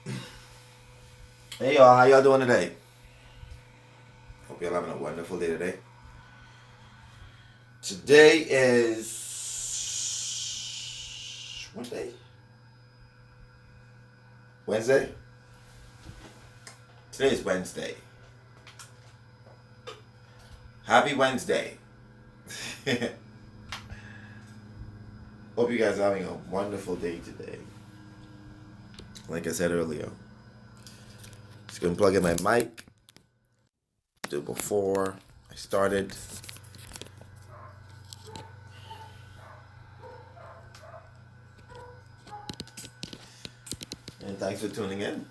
Hey y'all, how y'all doing today? Hope y'all having a wonderful day today. Today is what day? Wednesday? Today is Wednesday. Happy Wednesday. Hope you guys are having a wonderful day today. Like I said earlier, just gonna plug in my mic. Do before I started. And thanks for tuning in.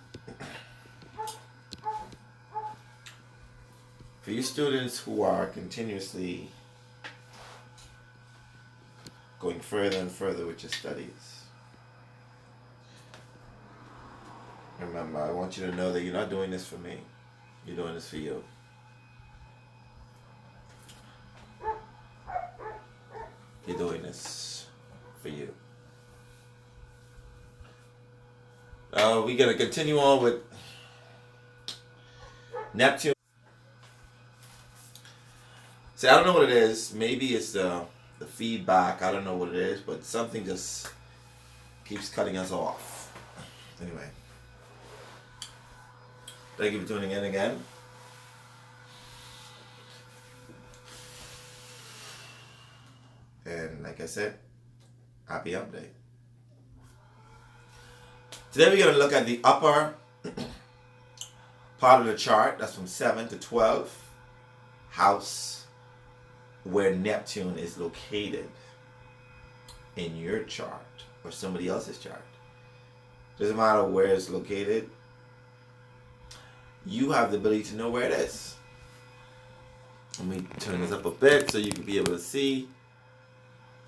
For you students who are continuously going further and further with your studies, remember, I want you to know that you're not doing this for me. You're doing this for you. You're doing this for you. We're going to continue on with Neptune. See, I don't know what it is. Maybe it's the feedback. I don't know what it is, but something just keeps cutting us off. Anyway, thank you for tuning in again. And like I said, happy update. Today we're going to look at the upper part of the chart. That's from 7 to 12 house, where Neptune is located in your chart or somebody else's chart. Doesn't matter where it's located. You have the ability to know where it is. Let me turn this up a bit so you can be able to see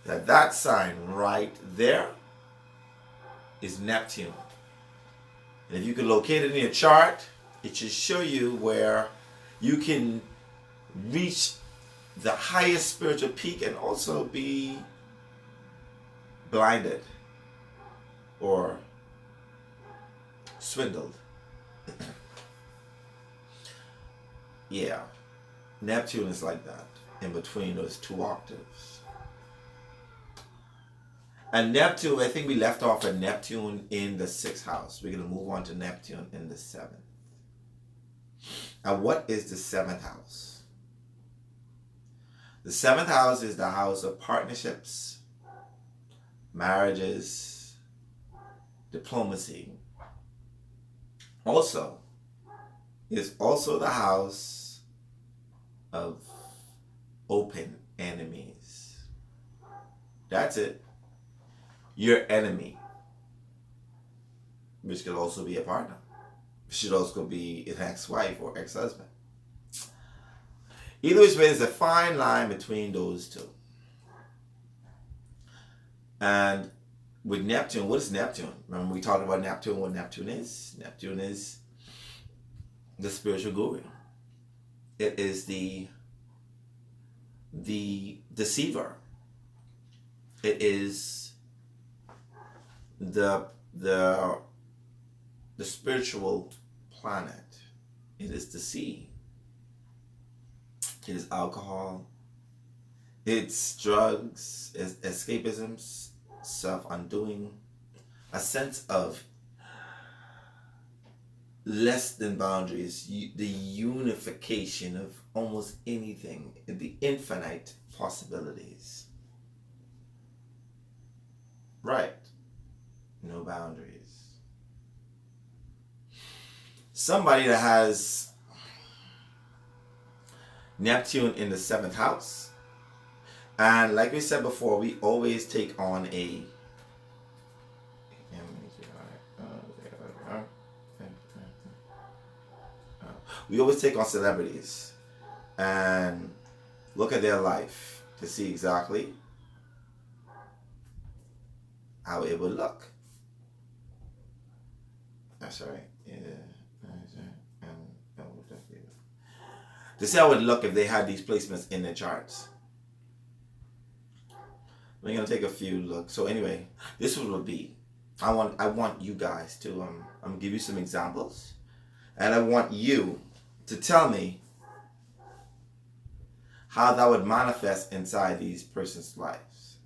that sign right there is Neptune. And if you can locate it in your chart, it should show you where you can reach the highest spiritual peak and also be blinded or swindled. Yeah, Neptune is like that, in between those two octaves. And Neptune, I think we left off at Neptune in the 6th house. We're going to move on to Neptune in the 7th. And what is the 7th house? The 7th house is the house of partnerships, marriages, diplomacy. Also, it's also the house of open enemies. That's it. Your enemy, which could also be a partner. Should also be an ex-wife or ex-husband. Either which way, there's a fine line between those two. And with Neptune, what is Neptune? Remember we talked about Neptune, what Neptune is? Neptune is the spiritual guru. It is the deceiver. It is the spiritual planet. It is the sea. It is alcohol. It's drugs. It's escapisms, self-undoing, a sense of less than boundaries, the unification of almost anything, the infinite possibilities. Right. No boundaries. Somebody that has Neptune in the 7th house, and like we said before, we always take on celebrities and look at their life to see exactly how it would look. That's right. Yeah. To see how it would look if they had these placements in their charts. We're going to take a few looks. So anyway, this one would be I want you guys to I'm gonna give you some examples, and I want you to tell me how that would manifest inside these persons' lives.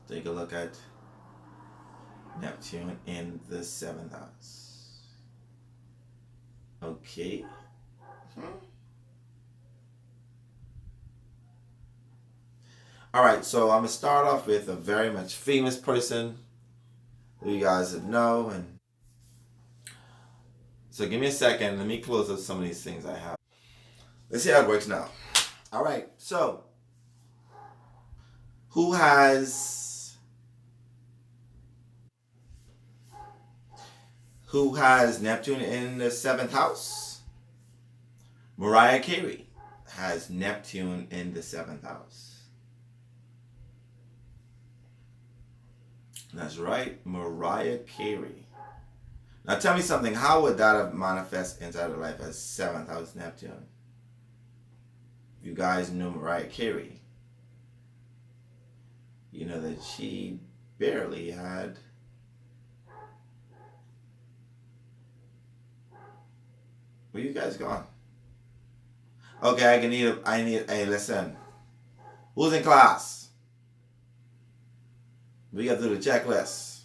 Take a look at Neptune in the 7th house. Okay. All right, so I'm gonna start off with a very much famous person who you guys would know, and so give me a second. Let me close up some of these things I have. Let's see how it works now. All right, so who has Neptune in the 7th house? Mariah Carey has Neptune in the 7th house. That's right, Mariah Carey. Now tell me something. How would that have manifest inside her life as 7th house Neptune? If you guys know Mariah Carey, you know that she barely had where you guys going? Okay, hey, listen. Who's in class? We got to do the checklist.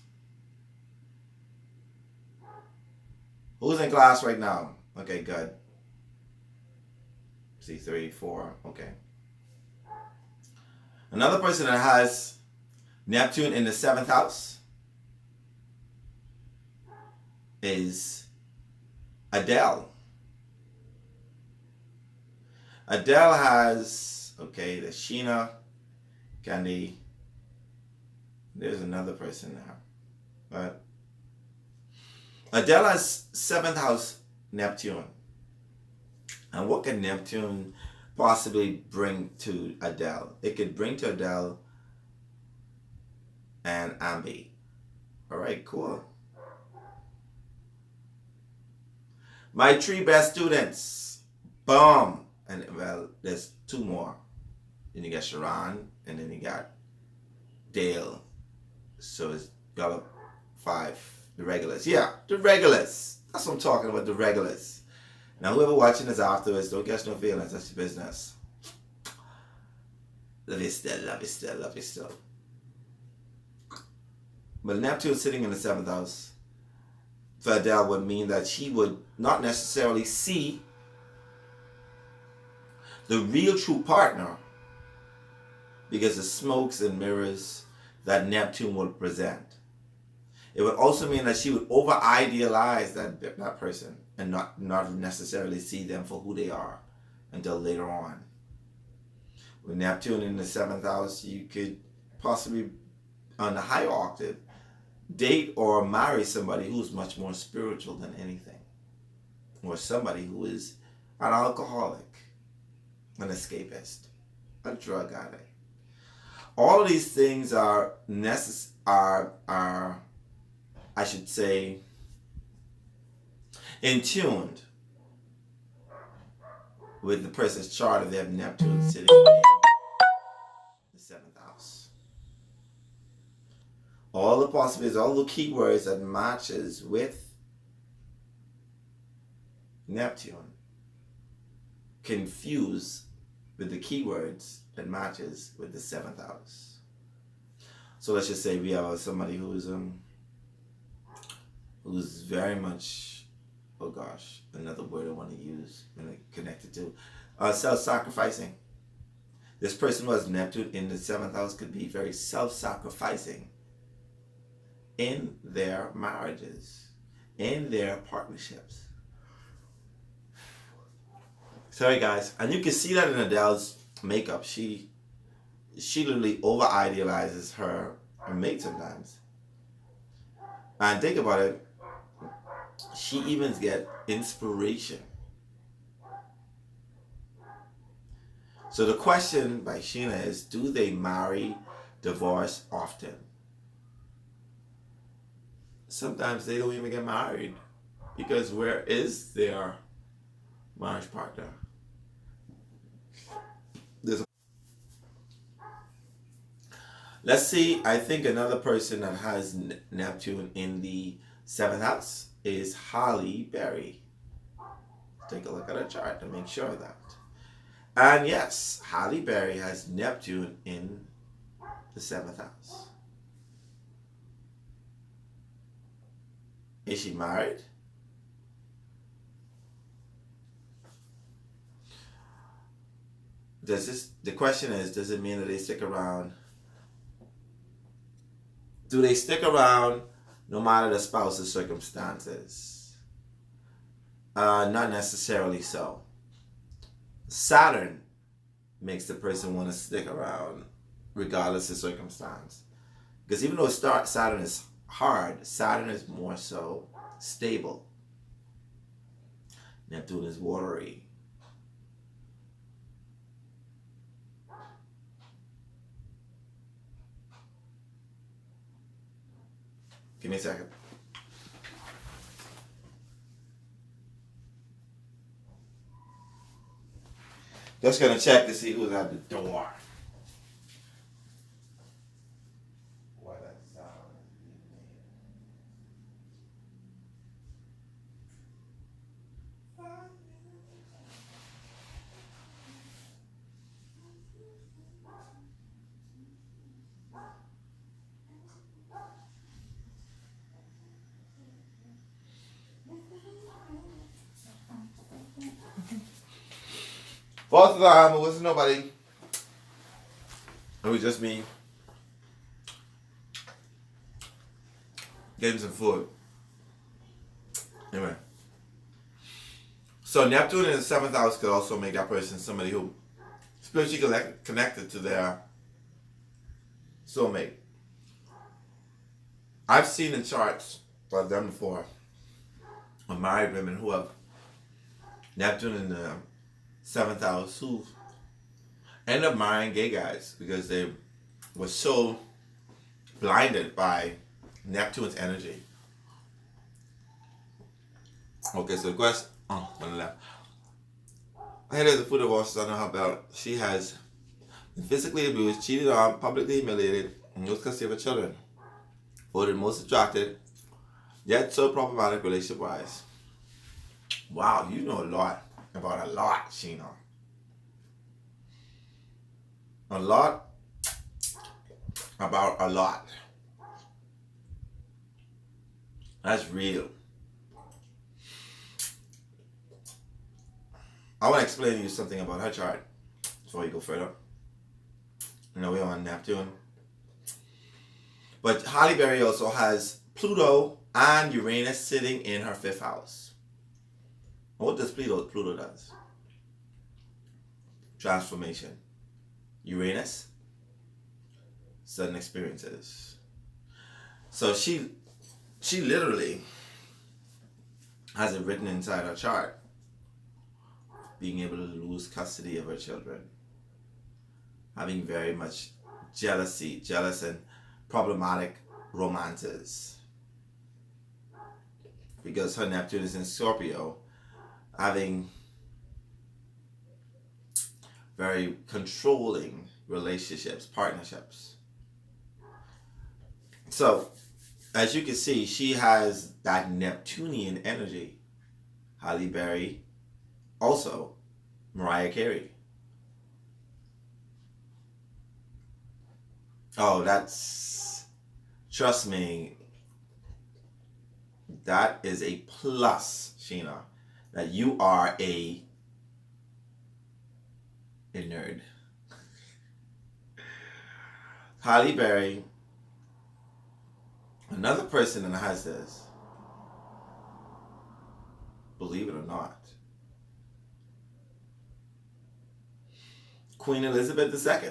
Who's in class right now? Okay, good. See, 3, 4, okay. Another person that has Neptune in the 7th house is Adele. Adele has, okay, the Sheena, Candy. There's another person now. But Adele has 7th house Neptune. And what can Neptune possibly bring to Adele? It could bring to Adele and Ambi. All right, cool. My 3 best students. Boom. And well, there's 2 more. Then you got Sharon, and then you got Dale. So it's got 5. The regulars. Yeah, the regulars. That's what I'm talking about, the regulars. Now, whoever watching this afterwards, don't catch no feelings. That's your business. Love you still, love you still, love you still. But Neptune sitting in the 7th house for Adele would mean that she would not necessarily see the real true partner because of smokes and mirrors that Neptune would present. It would also mean that she would over-idealize that person and not necessarily see them for who they are until later on. With Neptune in the 7th house, you could possibly, on a high octave, date or marry somebody who's much more spiritual than anything. Or somebody who is an alcoholic, an escapist, a drug addict. All of these things are I should say, in tuned with the person's chart if they have Neptune sitting in the 7th house. All the possibilities, all the keywords that matches with Neptune confuse with the keywords that matches with the 7th house. So let's just say we have somebody who's very much, oh gosh, another word I want to use and connected to self-sacrificing. This person who has Neptune in the 7th house could be very self-sacrificing in their marriages, in their partnerships. Sorry guys, and you can see that in Adele's makeup. She literally over idealizes her mate sometimes. And think about it, she even gets inspiration. So the question by Sheena is, do they marry, divorce often? Sometimes they don't even get married because where is their marriage partner? Let's see. I think another person that has Neptune in the seventh house is Holly Berry. Take a look at her chart to make sure of that. And yes, Holly Berry has Neptune in the seventh house. Is she married? The question is, does it mean that they stick around? Do they stick around no matter the spouse's circumstances? Not necessarily so. Saturn makes the person want to stick around regardless of circumstance. Because even though Saturn is hard, Saturn is more so stable. Neptune is watery. Give me a second. Just gonna check to see who's at the door. What a sound. Both of them, it wasn't nobody. It was just me getting some food. Anyway. So Neptune in the seventh house could also make that person somebody who spiritually connected to their soulmate. I've seen in charts, I've done before, of married women who have Neptune in the seventh house who end up marrying gay guys because they were so blinded by Neptune's energy. Okay, so the question, on the left. Here there's a food divorce son of her belt. She has been physically abused, cheated on, publicly humiliated, and no custody of her children. Voted most attracted, yet so problematic relationship wise. Wow, you know a lot about a lot, Sheena. A lot about a lot. That's real. I want to explain to you something about her chart before you go further. You know, we're on Neptune. But Halle Berry also has Pluto and Uranus sitting in her fifth house. What does Pluto does? Transformation. Uranus, sudden experiences. So she literally has it written inside her chart. Being able to lose custody of her children. Having very much jealous and problematic romances. Because her Neptune is in Scorpio, having very controlling relationships, partnerships. So, as you can see, she has that Neptunian energy. Halle Berry, also Mariah Carey. Oh, trust me, that is a plus, Sheena, that you are a nerd. Halle Berry, another person that has this, believe it or not, Queen Elizabeth II.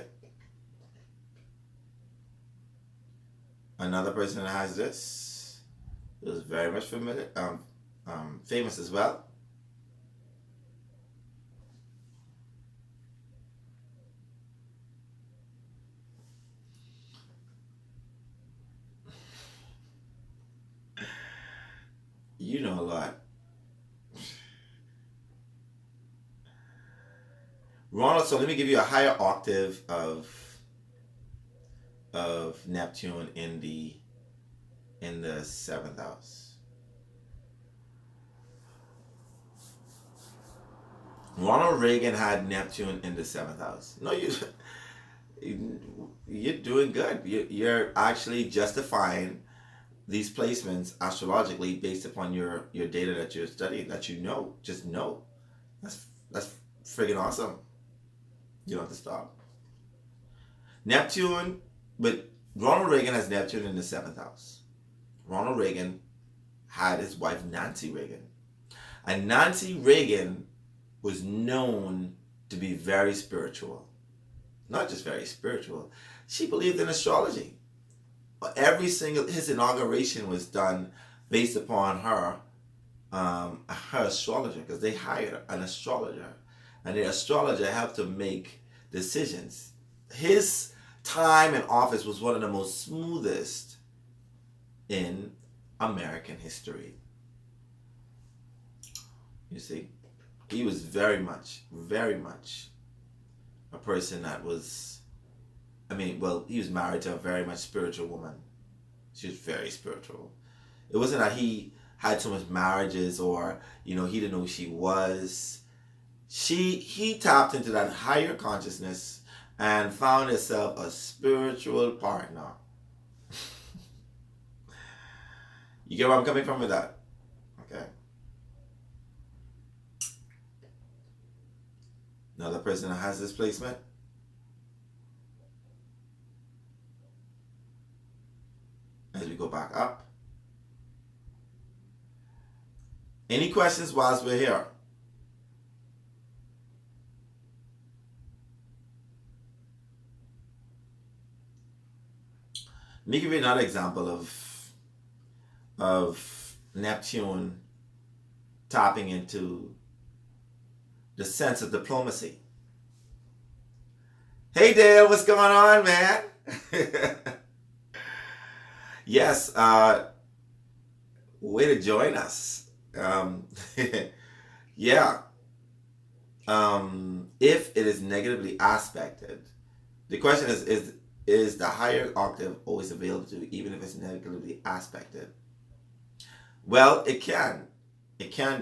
Another person that has this is very much familiar, famous as well. You know a lot. Ronald, so let me give you a higher octave of of Neptune in the seventh house. Ronald Reagan had Neptune in the seventh house. No, you're doing good. You're actually justifying these placements astrologically based upon your data that you're studying, that you know. Just know. That's friggin' awesome. You don't have to stop. Neptune, but Ronald Reagan has Neptune in the seventh house. Ronald Reagan had his wife Nancy Reagan. And Nancy Reagan was known to be very spiritual. Not just very spiritual. She believed in astrology. His inauguration was done based upon her astrologer, because they hired an astrologer, and the astrologer helped to make decisions. His time in office was one of the most smoothest in American history. You see, he was very much a person that was, he was married to a very much spiritual woman. She was very spiritual. It wasn't that he had so much marriages, or, he didn't know who she was. He tapped into that higher consciousness and found himself a spiritual partner. You get where I'm coming from with that? Okay. Another person that has this placement. As we go back up. Any questions whilst we're here? Let me give you another example of Neptune tapping into the sense of diplomacy. Hey Dale, what's going on, man? Yes, way to join us. Yeah. If it is negatively aspected, the question is the higher octave always available to you, even if it's negatively aspected? Well, it can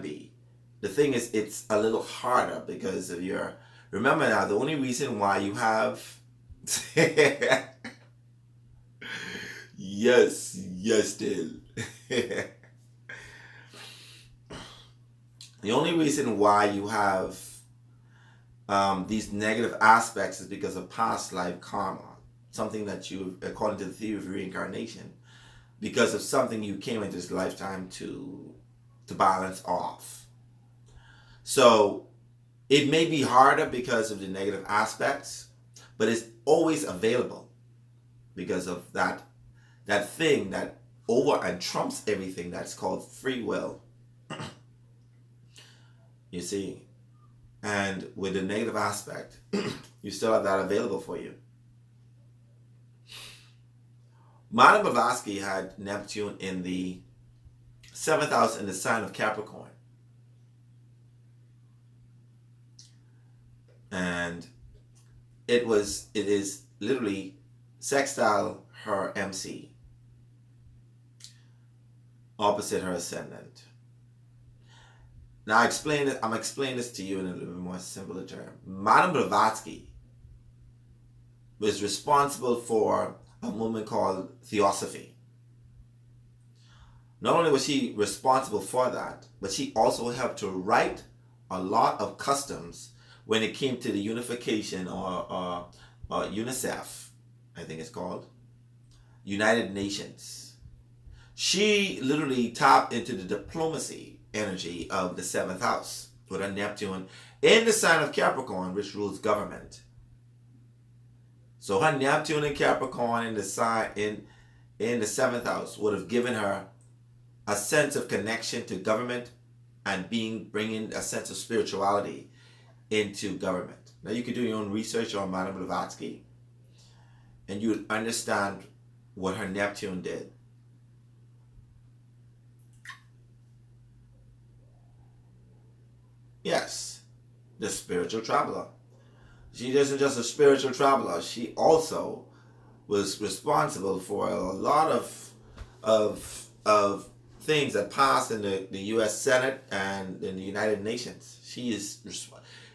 be. The thing is, it's a little harder because of your. Remember now, the only reason why you have. Yes, Dale. The only reason why you have these negative aspects is because of past life karma. Something that you, according to the theory of reincarnation, because of something you came into this lifetime to balance off. So it may be harder because of the negative aspects, but it's always available because of that thing that over and trumps everything, that's called free will. You see? And with the negative aspect, you still have that available for you. Madame Blavatsky had Neptune in the 7th house in the sign of Capricorn. And it is literally sextile her MC, opposite her ascendant. Now I'm explaining this to you in a little bit more simpler term. Madame Blavatsky was responsible for a movement called Theosophy. Not only was she responsible for that, but she also helped to write a lot of customs when it came to the unification or UNICEF, I think it's called, United Nations. She literally tapped into the diplomacy energy of the 7th house with her Neptune in the sign of Capricorn, which rules government. So her Neptune in Capricorn in the sign in the 7th house would have given her a sense of connection to government and bringing a sense of spirituality into government. Now you could do your own research on Madame Blavatsky and you would understand what her Neptune did. Yes, the spiritual traveler. She isn't just a spiritual traveler. She also was responsible for a lot of things that passed in the U.S. Senate and in the United Nations. She is.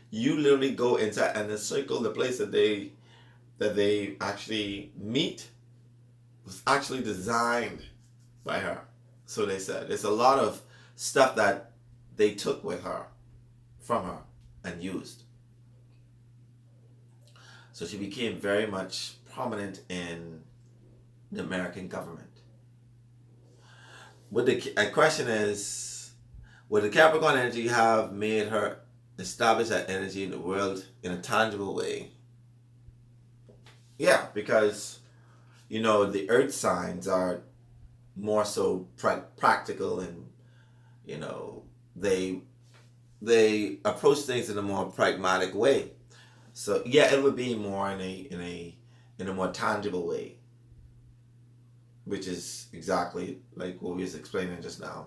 You literally go inside and the circle, the place that they actually meet, was actually designed by her. So they said there's a lot of stuff that they took with her, from her, and used. So she became very much prominent in the American government. But the question is, would the Capricorn energy have made her establish that energy in the world in a tangible way? Yeah, because the earth signs are more so practical, and they approach things in a more pragmatic way. So yeah, it would be more in a more tangible way, which is exactly like what we was explaining just now.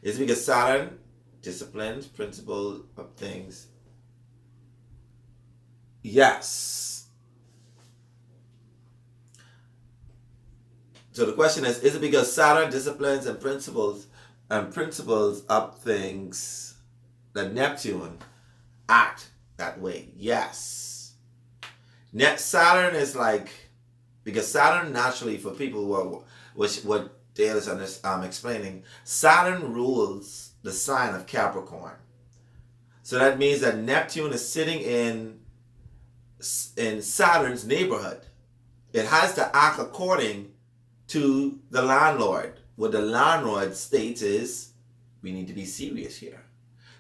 It's because Saturn disciplines, principle of things. Yes. So the question is it because Saturn disciplines and principles of things that Neptune act that way? Yes. Saturn is like, because Saturn naturally, for people who are, what Dale is explaining, Saturn rules the sign of Capricorn. So that means that Neptune is sitting in Saturn's neighborhood. It has to act according to the landlord. What the landlord states is, we need to be serious here.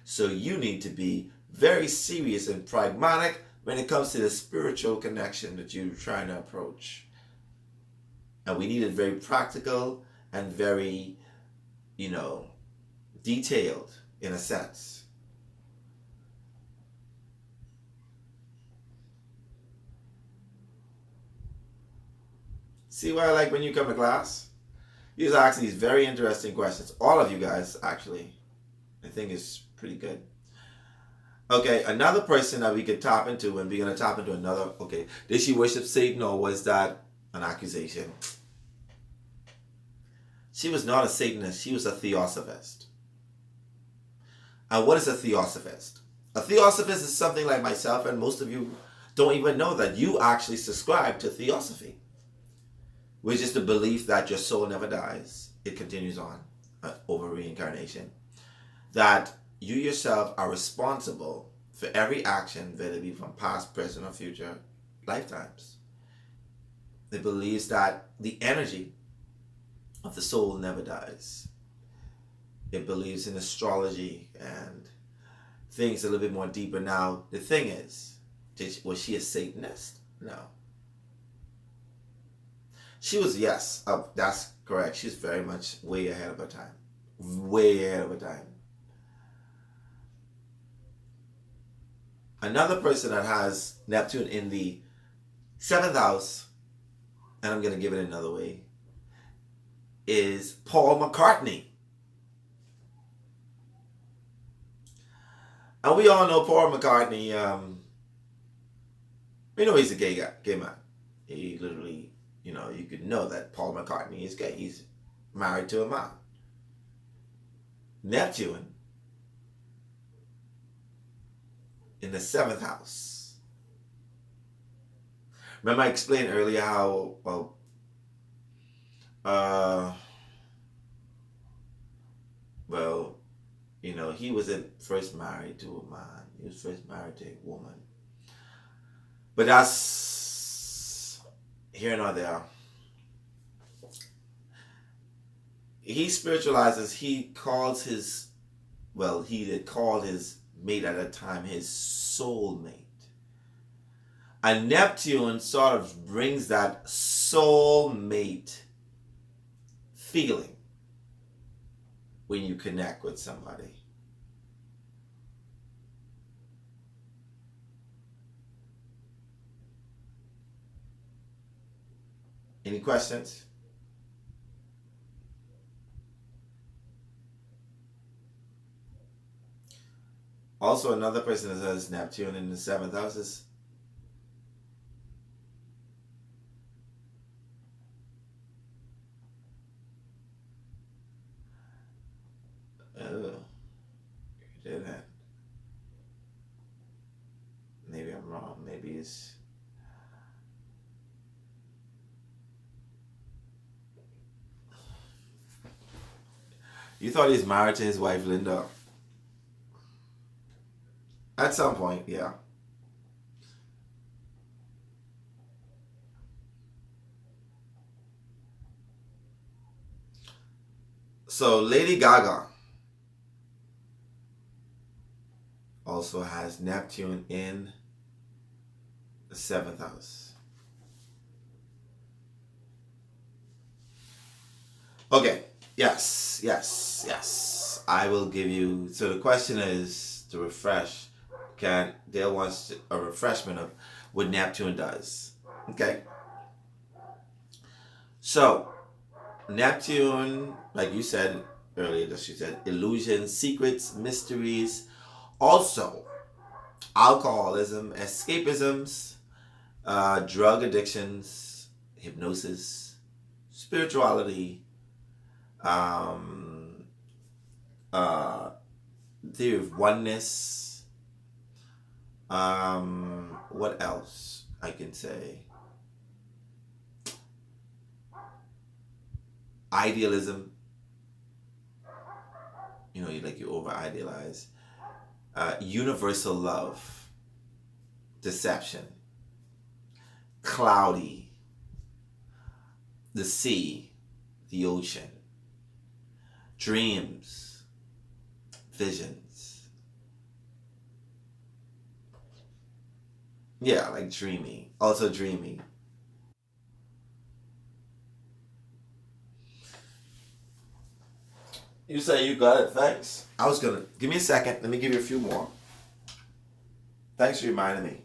So you need to be very serious and pragmatic when it comes to the spiritual connection that you're trying to approach. And we need it very practical and very, detailed in a sense. See why I like when you come to class? You just ask these very interesting questions. All of you guys, actually. I think it's pretty good. Okay, another person that we could tap into, and we're going to tap into another. Okay, did she worship Satan, or was that an accusation? She was not a Satanist. She was a Theosophist. And what is a Theosophist? A Theosophist is something like myself, and most of you don't even know that you actually subscribe to Theosophy, which is the belief that your soul never dies. It continues on over reincarnation. That you yourself are responsible for every action, whether it be from past, present, or future lifetimes. It believes that the energy of the soul never dies. It believes in astrology and things a little bit more deeper. Now, the thing is, was she a Satanist? No. She was, yes, that's correct. She's very much way ahead of her time. Way ahead of her time. Another person that has Neptune in the 7th house, and I'm going to give it another way, is Paul McCartney. And we all know Paul McCartney, we know he's a gay man. He literally, you could know that Paul McCartney is gay. He's married to a man. Neptune in the 7th house. Remember I explained earlier how, he wasn't first married to a man. He was first married to a woman. But that's here nor there. He spiritualizes, he called his mate at that time his soulmate. And Neptune sort of brings that soulmate feeling when you connect with somebody. Any questions? Also, another person that has Neptune in the 7th house is Oh, you didn't. Maybe I'm wrong. Maybe it's. You thought he's married to his wife Linda. At some point, yeah. So Lady Gaga also has Neptune in the seventh house. Okay. Yes, yes, yes. I will give you. So the question is to refresh. Can Dale wants a refreshment of what Neptune does. Okay. So Neptune, like you said earlier, that she said, illusions, secrets, mysteries, also alcoholism, escapisms, drug addictions, hypnosis, spirituality, um, uh, theory of oneness. What else I can say? Idealism. You know, you over idealize. Universal love, deception, cloudy, the sea, the ocean, dreams, visions. Yeah, like dreaming. Also dreaming. You say you got it, thanks. I was gonna, give me a second, let me give you a few more. Thanks for reminding me.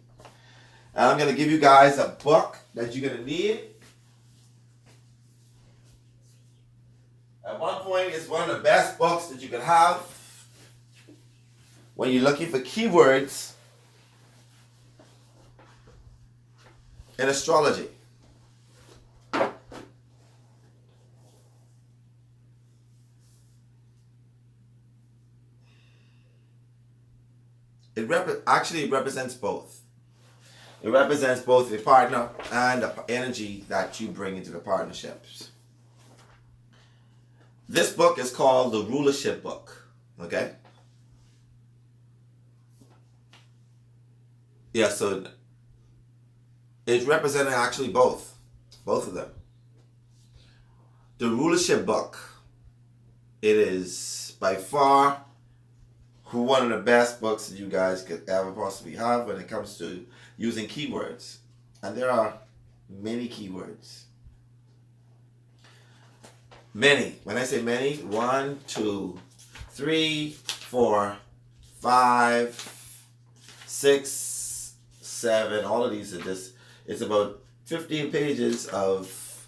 And I'm gonna give you guys a book that you're gonna need. At one point, it's one of the best books that you can have when you're looking for keywords in astrology. It actually represents both. It represents both the partner and the energy that you bring into the partnerships. This book is called the Rulership Book. Okay? Yeah, so it's representing actually both. Both of them. The Rulership Book. It is by far one of the best books that you guys could ever possibly have when it comes to using keywords. And there are many keywords. Many. When I say many, 1, 2, 3, 4, 5, 6, 7. All of these are just, it's about 15 pages of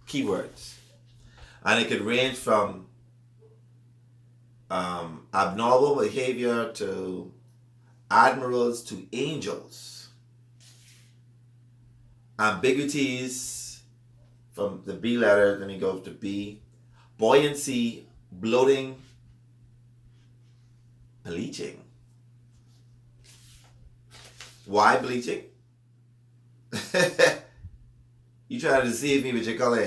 keywords. And it could range from abnormal behavior to admirals to angels. Ambiguities from the B letter, then you go to B. Buoyancy, bloating, bleaching. Why bleaching? You trying to deceive me with your color.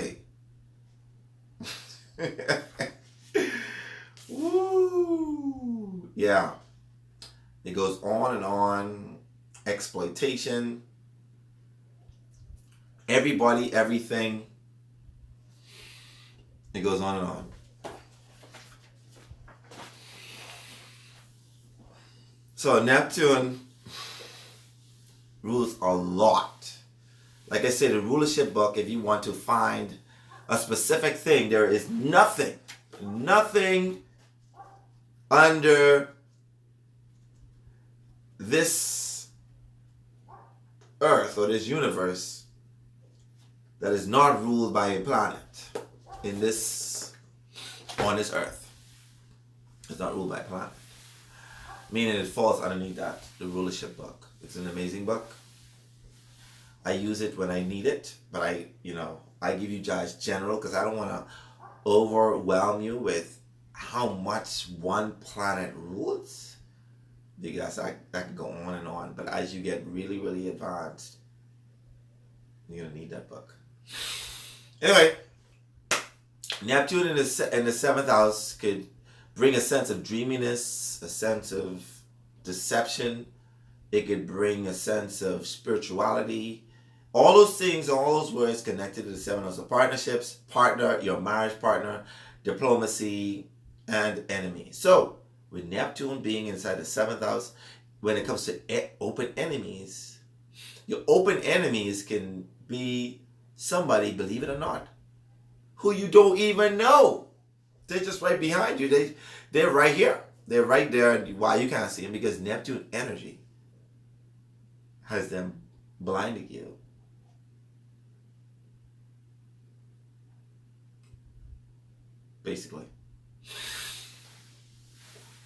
Woo! Yeah. It goes on and on. Exploitation. Everybody, everything. It goes on and on. So Neptune rules a lot. Like I said, the Rulership Book, if you want to find a specific thing, there is nothing under this earth or this universe that is not ruled by a planet on this earth. It's not ruled by a planet. Meaning it falls underneath that, the Rulership Book. It's an amazing book. I use it when I need it, but I give you guys general because I don't want to overwhelm you with how much one planet rules, because that can go on and on. But as you get really, really advanced, you're gonna need that book. Anyway, Neptune in the seventh house could bring a sense of dreaminess, a sense of deception. It could bring a sense of spirituality. All those things, all those words connected to the seventh house of partnerships, partner, your marriage partner, diplomacy, and enemy. So, with Neptune being inside the seventh house, when it comes to open enemies, your open enemies can be somebody, believe it or not, who you don't even know. They're just right behind you. They're right here. They're right there. Why you can't see them? Because Neptune energy has them blinding you. Basically.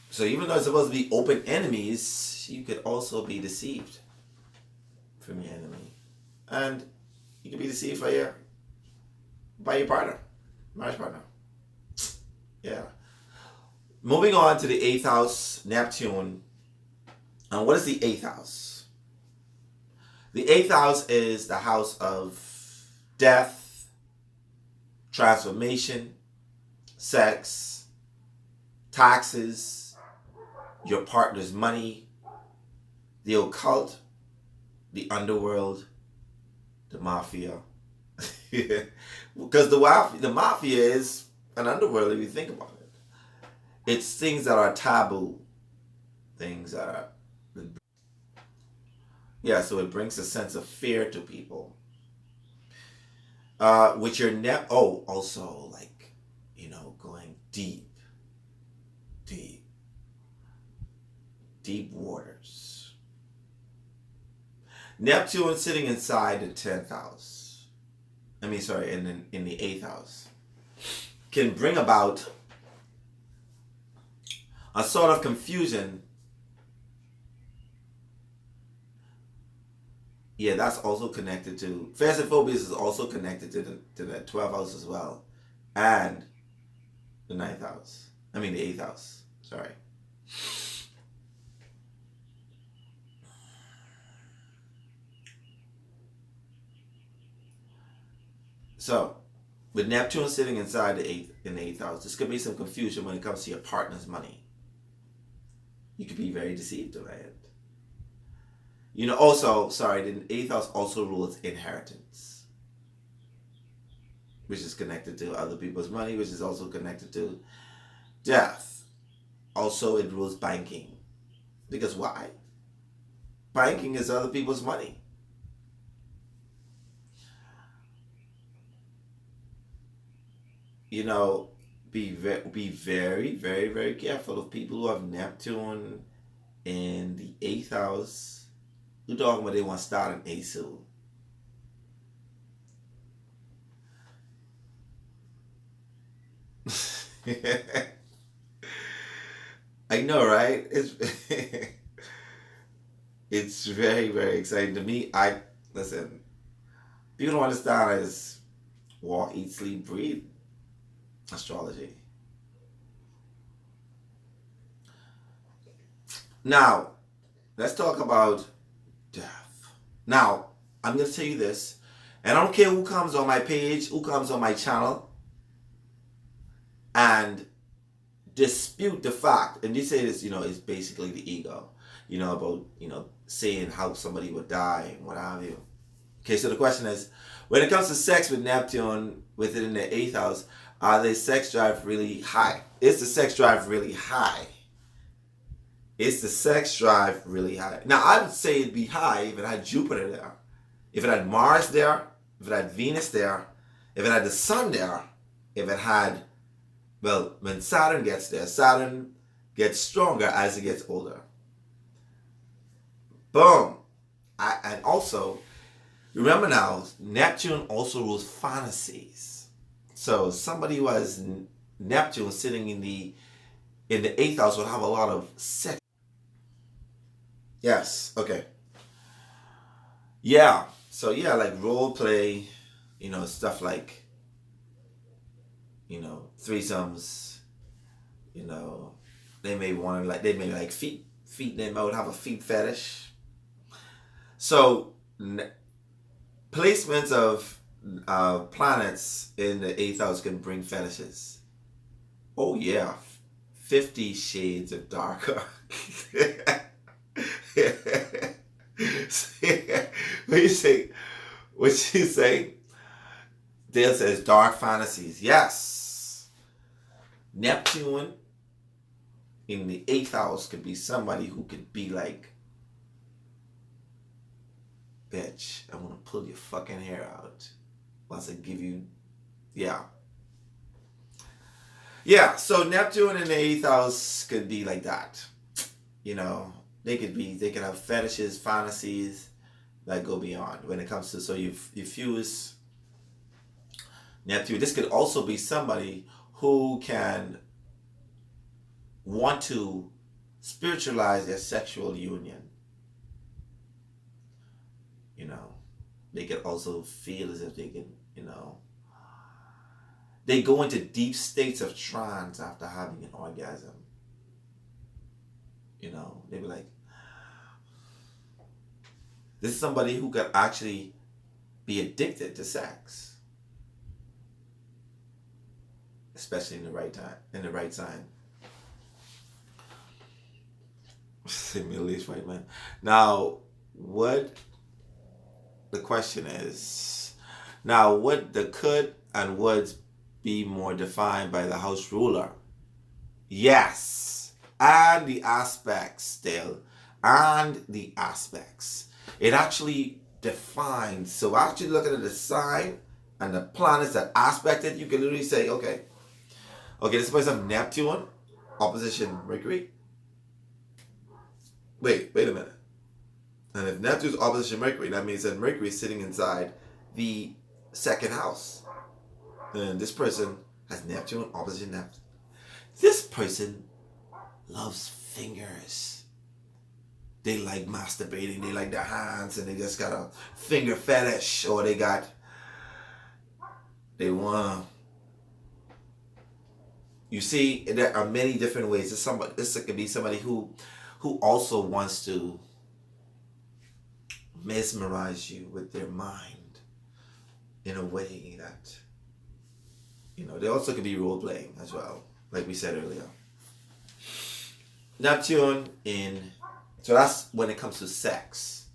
So even though it's supposed to be open enemies, you could also be deceived from your enemy. And you can be deceived by your partner, marriage partner. Yeah. Moving on to the 8th house, Neptune. And what is the 8th house? The 8th house is the house of death, transformation, sex, taxes, your partner's money, the occult, the underworld, the mafia. Because the mafia is an underworld if you think about it. It's things that are taboo. Things that are... Yeah, so it brings a sense of fear to people. With your also like, going deep waters. Neptune sitting inside the 10th house. In the 8th house. Can bring about a sort of confusion. Yeah, that's also connected to... Fears and phobias is also connected to the 12th house as well. And the 9th house. The 8th house. Sorry. So, with Neptune sitting inside in the 8th house, there's going to be some confusion when it comes to your partner's money. You could be very deceived by it. The 8th house also rules inheritance, which is connected to other people's money, which is also connected to death. Also, it rules banking. Because why? Banking is other people's money. Be very, very, very careful of people who have Neptune in the 8th house. Who talking about they want to start an ASU? I know, right? It's very, very exciting to me. Listen. People don't understand. I just walk, eat, sleep, breathe astrology. Now, let's talk about death. Now, I'm going to tell you this, and I don't care who comes on my page, who comes on my channel, and dispute the fact, and they say this, is basically the ego, about, saying how somebody would die and what have you. Okay, so the question is, when it comes to sex with Neptune within the 8th house, are the sex drive really high? Is the sex drive really high? Is the sex drive really high? Now, I would say it'd be high if it had Jupiter there, if it had Mars there, if it had Venus there, if it had the Sun there, if it had, when Saturn gets there, Saturn gets stronger as it gets older. Boom. And also, remember now, Neptune also rules fantasies. So somebody who has Neptune sitting in the 8th house would have a lot of sex. Yes, okay. Yeah, so like role play, stuff like, threesomes, You know, they may want to they may like feet. They might have a feet fetish. So placements of planets in the eighth house can bring fetishes. Oh yeah, 50 shades of darker. What you say? What you say? Dale says dark fantasies. Yes, Neptune in the eighth house could be somebody who could be like, bitch, I want to pull your fucking hair out once I give you, yeah. Yeah, so Neptune in the eighth house could be like that. You know, they could have fetishes, fantasies that go beyond when it comes to, so you fuse Neptune. This could also be somebody who can want to spiritualize their sexual union. You know, they could also feel as if they can, you know, they go into deep states of trance after having an orgasm. You know, they be like, this is somebody who could actually be addicted to sex. Especially in the right time, in the right sign. Middle East white man. Now, what the question is, now would the could and would be more defined by the house ruler? Yes. And the aspects still. And the aspects. It actually defines. So actually looking at the sign and the planets that aspect it, you can literally say, okay, this place of Neptune, opposition Mercury. Wait a minute. And if Neptune's opposition Mercury, that means that Mercury is sitting inside the second house. And this person has Neptune opposition Neptune. This person loves fingers. They like masturbating. They like their hands, and they just got a finger fetish, or they want. You see, there are many different ways. This could be somebody who also wants to mesmerize you with their mind in a way that, you know, they also could be role playing as well, like we said earlier. Neptune so that's when it comes to sex.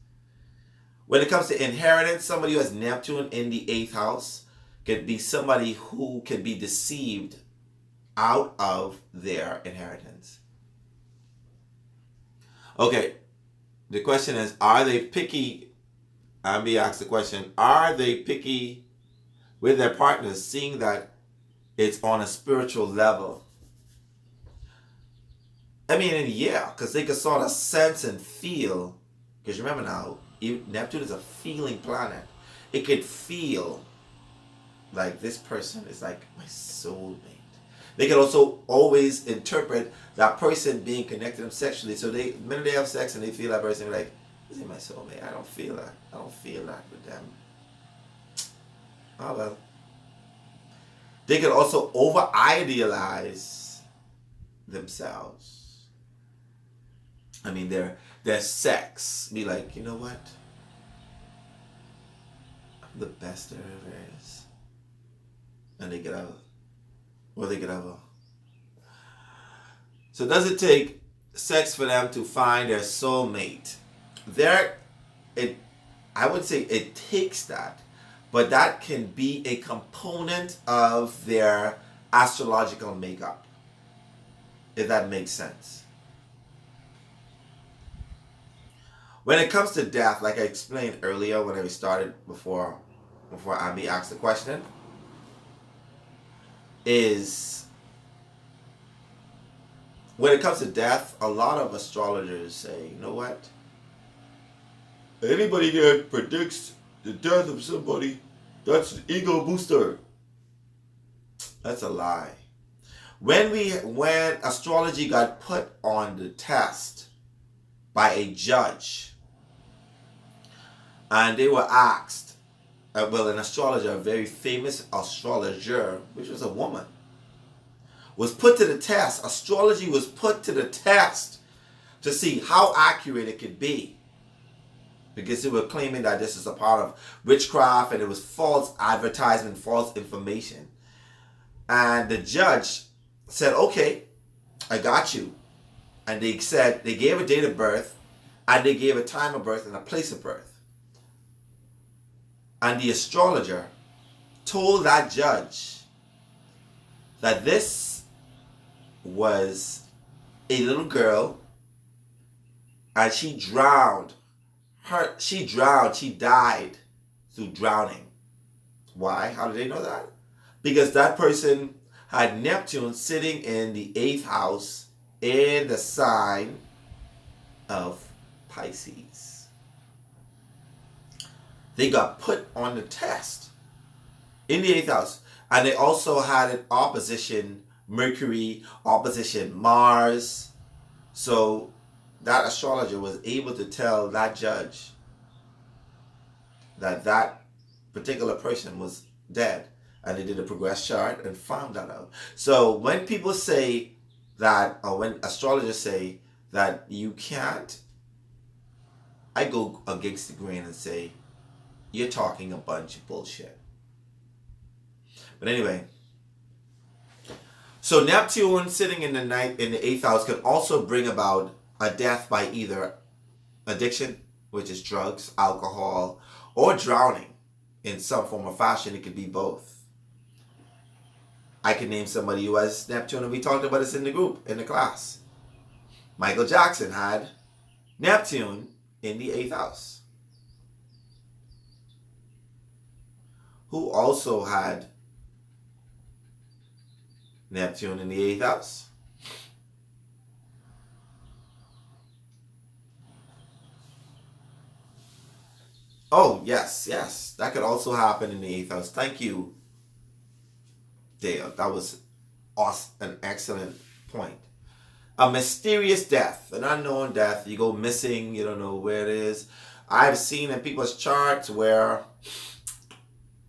When it comes to inheritance, somebody who has Neptune in the eighth house could be somebody who can be deceived out of their inheritance. Okay, the question is, are they picky? Ambi asked the question, are they picky with their partners, seeing that it's on a spiritual level? I mean, yeah, because they can sort of sense and feel, because remember now, Neptune is a feeling planet. It could feel like this person is like my soulmate. They can also always interpret that person being connected to them sexually. So the minute they have sex and they feel that person, they're like, this is my soulmate. I don't feel that. I don't feel that with them. Oh well. They can also over-idealize themselves. I mean, their sex. Be like, you know what? I'm the best there ever is. And they get out. Or they get out. So does it take sex for them to find their soulmate? I would say it takes that. But that can be a component of their astrological makeup. If that makes sense. When it comes to death, like I explained earlier when I started before Ami asked the question, is when it comes to death, a lot of astrologers say, you know what? Anybody that predicts the death of somebody, that's an ego booster. That's a lie. When astrology got put on the test by a judge, and they were asked, an astrologer, a very famous astrologer, which was a woman, was put to the test. Astrology was put to the test to see how accurate it could be. Because they were claiming that this is a part of witchcraft and it was false advertisement, false information. And the judge said, okay, I got you. And they said, they gave a date of birth and they gave a time of birth and a place of birth. And the astrologer told that judge that this was a little girl and she drowned. She died through drowning. Why? How did they know that? Because that person had Neptune sitting in the 8th house in the sign of Pisces. They got put on the test in the 8th house. And they also had an opposition Mercury, opposition Mars. So that astrologer was able to tell that judge that that particular person was dead. And they did a progress chart and found that out. So when people say that, or when astrologers say that you can't, I go against the grain and say, you're talking a bunch of bullshit. But anyway, so Neptune sitting in the 8th house could also bring about a death by either addiction, which is drugs, alcohol, or drowning in some form or fashion. It could be both. I can name somebody who has Neptune, and we talked about this in the group, in the class. Michael Jackson had Neptune in the 8th house. Who also had Neptune in the 8th house? Oh, yes. That could also happen in the 8th house. Thank you, Dale. That was an excellent point. A mysterious death, an unknown death. You go missing, you don't know where it is. I've seen in people's charts where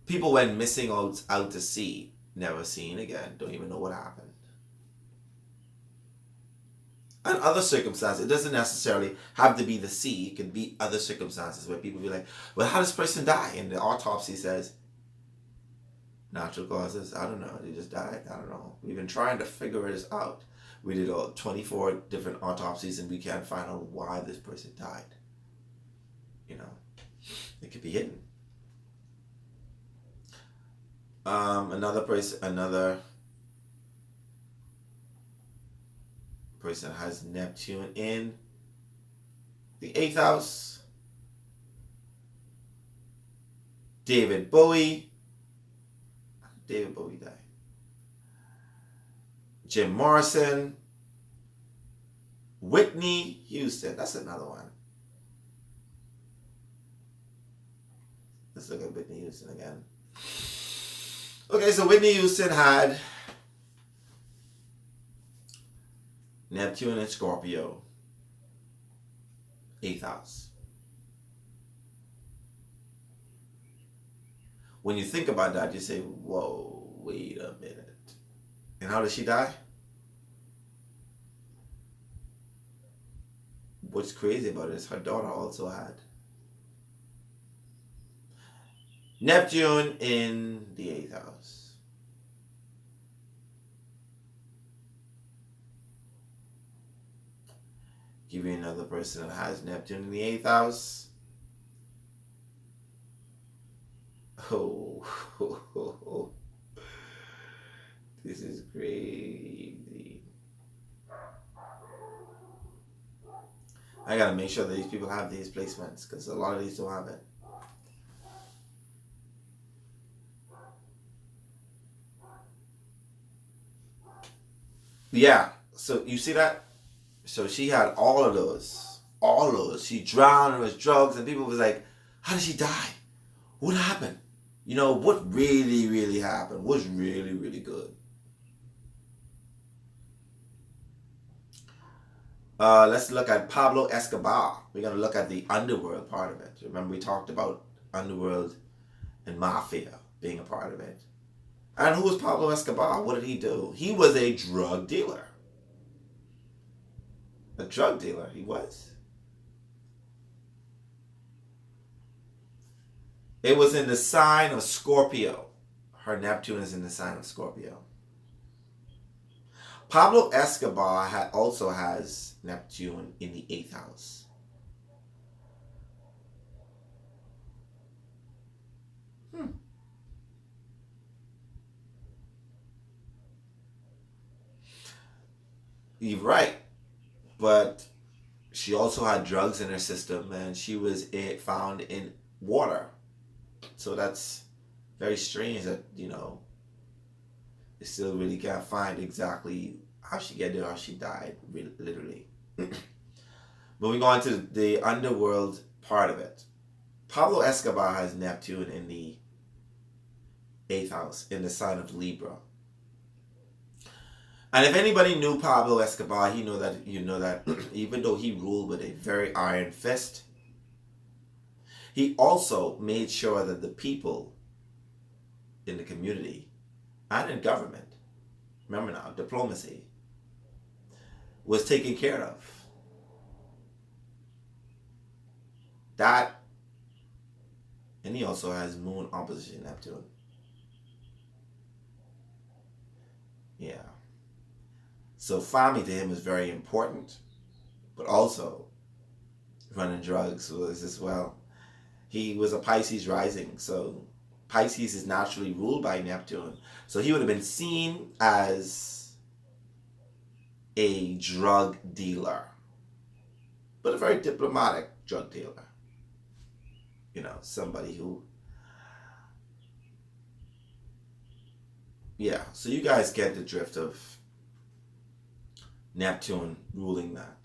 people went missing out to sea, never seen again, don't even know what happened. And other circumstances, it doesn't necessarily have to be the sea. It can be other circumstances where people be like, well, how does this person die? And the autopsy says, natural causes. I don't know. They just died. I don't know. We've been trying to figure this out. We did 24 different autopsies and we can't find out why this person died. You know, it could be hidden. Another person has Neptune in the 8th house. David Bowie died. Jim Morrison. Whitney Houston. That's another one. Let's look at Whitney Houston again. Okay, so Whitney Houston had Neptune and Scorpio, 8th house. When you think about that, you say, whoa, wait a minute. And how did she die? What's crazy about it is her daughter also had Neptune in the 8th house. Give you another person that has Neptune in the 8th house. Oh, this is crazy. I gotta make sure that these people have these placements because a lot of these don't have it. Yeah, so you see that? So she had all of those. She drowned, it was drugs, and people was like, how did she die? What happened? You know, what really, really happened? What's really, really good? Let's look at Pablo Escobar. We're going to look at the underworld part of it. Remember we talked about underworld and mafia being a part of it. And who was Pablo Escobar? What did he do? He was a drug dealer. A drug dealer, he was. It was in the sign of Scorpio. Her Neptune is in the sign of Scorpio. Pablo Escobar also has Neptune in the 8th house. You're right. But she also had drugs in her system, and she was found in water. So that's very strange that, they still really can't find exactly how she got there or how she died, literally. Moving on to the underworld part of it. Pablo Escobar has Neptune in the 8th house, in the sign of Libra. And if anybody knew Pablo Escobar, you know that even though he ruled with a very iron fist, he also made sure that the people in the community and in government, remember now, diplomacy, was taken care of. That, and he also has Moon opposition Neptune. Yeah. So family to him is very important, but also running drugs was as well. He was a Pisces rising, so Pisces is naturally ruled by Neptune. So he would have been seen as a drug dealer, but a very diplomatic drug dealer. Somebody who, yeah. So you guys get the drift of Neptune ruling that.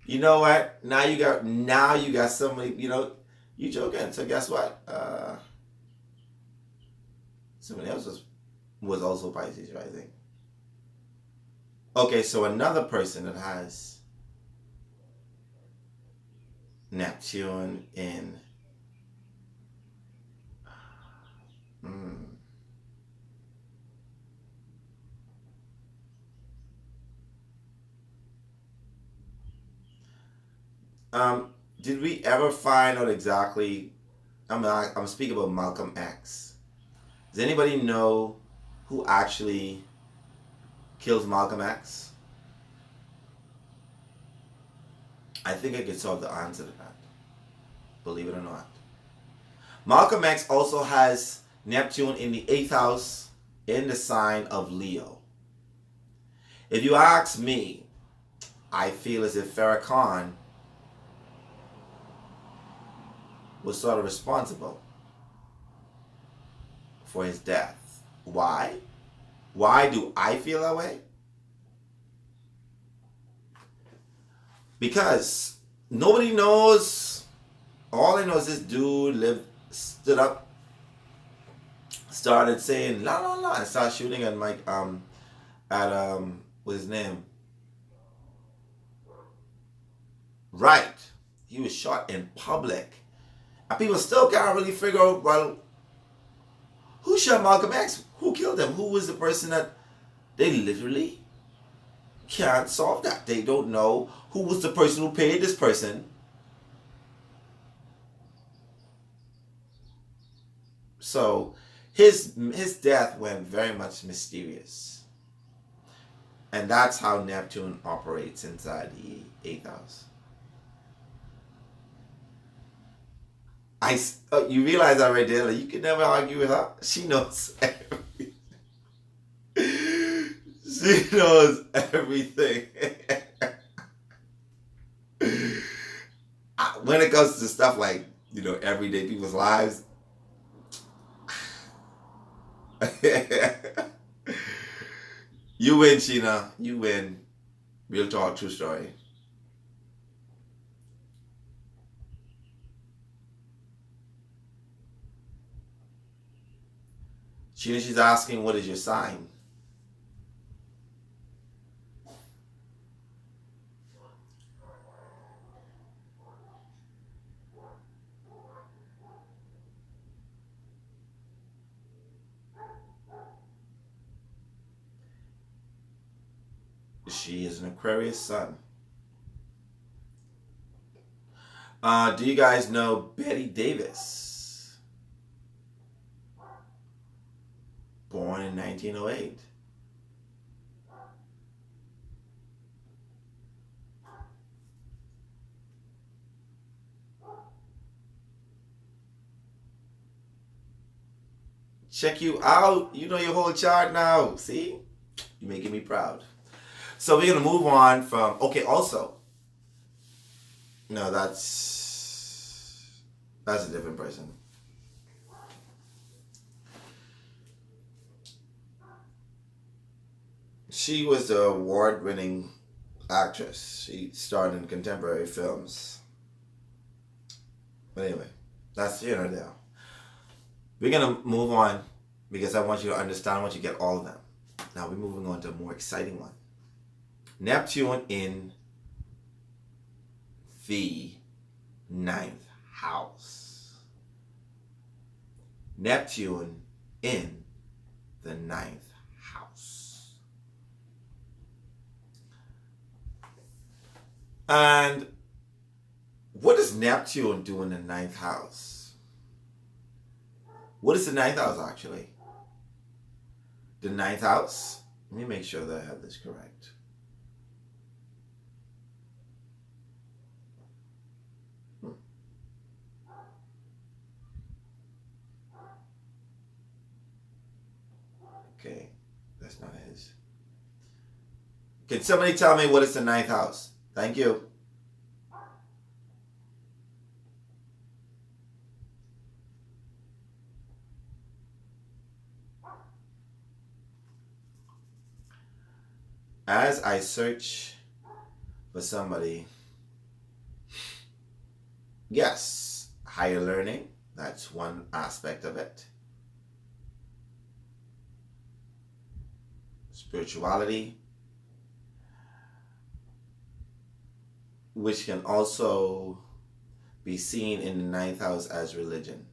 You know what? Now you got somebody. You joking? So guess what? Somebody else was also Pisces rising. Okay, so another person that has Neptune in. Did we ever find out exactly? I'm speaking about Malcolm X. Does anybody know who actually kills Malcolm X? I think I can solve the answer to that. Believe it or not. Malcolm X also has Neptune in the 8th house in the sign of Leo. If you ask me, I feel as if Farrakhan was sort of responsible for his death. Why? Why do I feel that way? Because nobody knows. All I know is this dude stood up, started saying la la la, and started shooting at Mike what's his name? Right. He was shot in public. And people still can't really figure out, well, who shot Malcolm X? Who killed him? Who was the person that they literally can't solve that? They don't know who was the person who paid this person. So his death went very much mysterious. And that's how Neptune operates inside the 8th house. You realize that right there, like, you can never argue with her. She knows everything. She knows everything. When it comes to stuff like, everyday people's lives, you win, Sheena. You win. Real talk, true story. She's asking, what is your sign? She is an Aquarius sun. Do you guys know Betty Davis? Born in 1908. Check you out. You know your whole chart now. See? You're making me proud. So we're going to move on from... Okay, also. No, that's a different person. She was an award-winning actress. She starred in contemporary films. But anyway, that's here and there. We're going to move on because I want you to understand. I want you to get all of them. Now we're moving on to a more exciting one. Neptune in the 9th house. Neptune in the 9th house. And what does Neptune do in the 9th house? What is the 9th house actually? The 9th house, let me make sure that I have this correct. Okay, that's not his. Can somebody tell me what is the 9th house? Thank you. As I search for somebody, yes, higher learning, that's one aspect of it. Spirituality, which can also be seen in the 9th house as religion.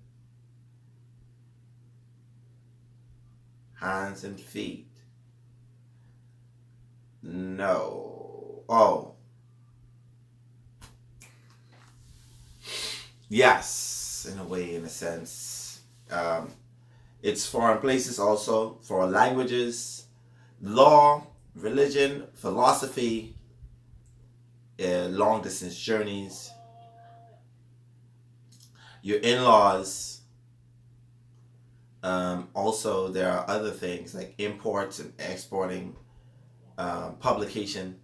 Hands and feet. No. Oh. Yes, in a way, in a sense. It's foreign places also, foreign languages, law, religion, philosophy, long distance journeys, your in-laws. Also, there are other things like imports and exporting, publication.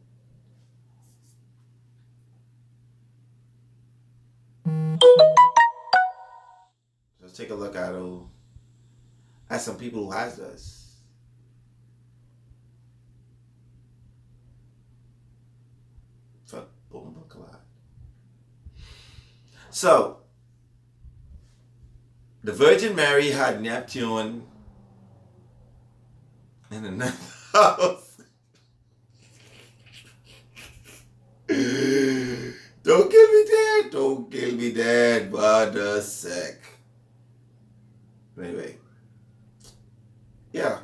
Let's take a look at some people who has this. So, the Virgin Mary had Neptune in the 9th house. Don't kill me dead. Don't kill me dead. But a sec. Anyway. Yeah.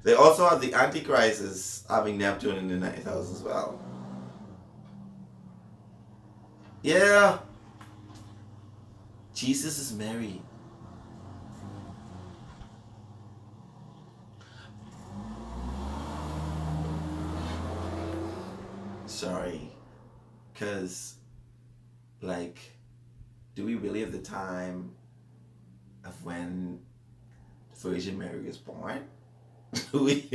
They also have the Antichrist as having Neptune in the 9th house as well. Yeah. Jesus is married. Sorry. Because, like, do we really have the time of when the Virgin Mary was born? It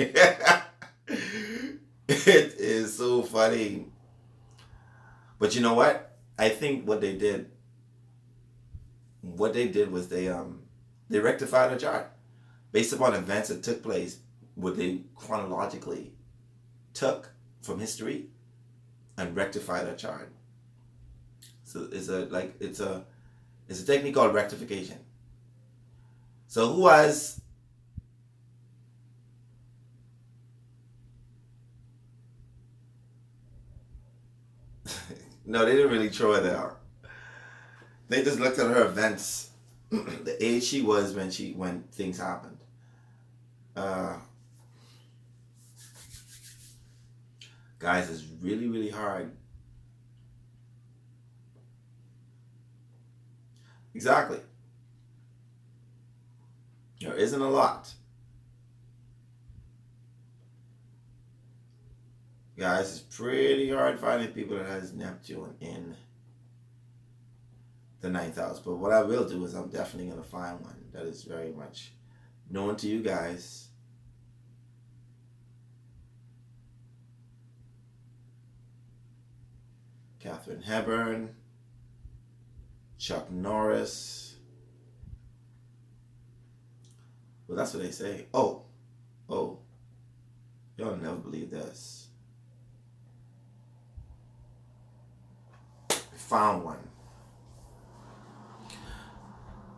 is so funny. But you know what? I think what they did was they rectified a chart based upon events that took place, what they chronologically took from history and rectified a chart. So it's a technique called rectification. So who has no, they didn't really throw it out. They just looked at her events, the age she was when things happened. Guys, it's really, really hard. Exactly. There isn't a lot. Guys, it's pretty hard finding people that has Neptune in the ninth house. But what I will do is I'm definitely going to find one that is very much known to you guys. Catherine Hepburn, Chuck Norris. Well, that's what they say. Oh, y'all never believe this. We found one.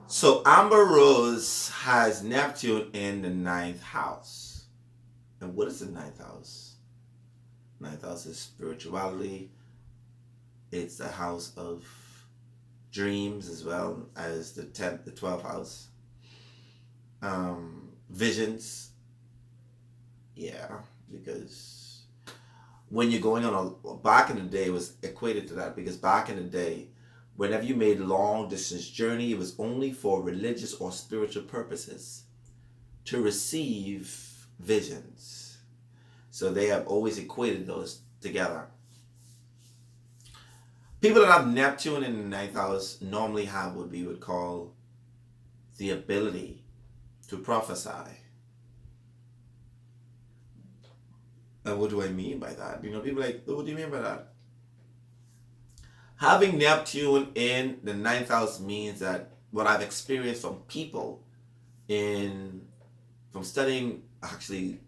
So Amber Rose has Neptune in the ninth house. And what is the ninth house? Ninth house is spirituality. It's the house of dreams as well as the 12th house. Visions. Yeah, because when you're going on back in the day, it was equated to that, because back in the day, whenever you made long distance journey, it was only for religious or spiritual purposes to receive visions. So they have always equated those together. People that have Neptune in the ninth house normally have what we would call the ability to prophesy. And what do I mean by that? You know, people are like, what do you mean by that? Having Neptune in the ninth house means that what I've experienced from people from studying actually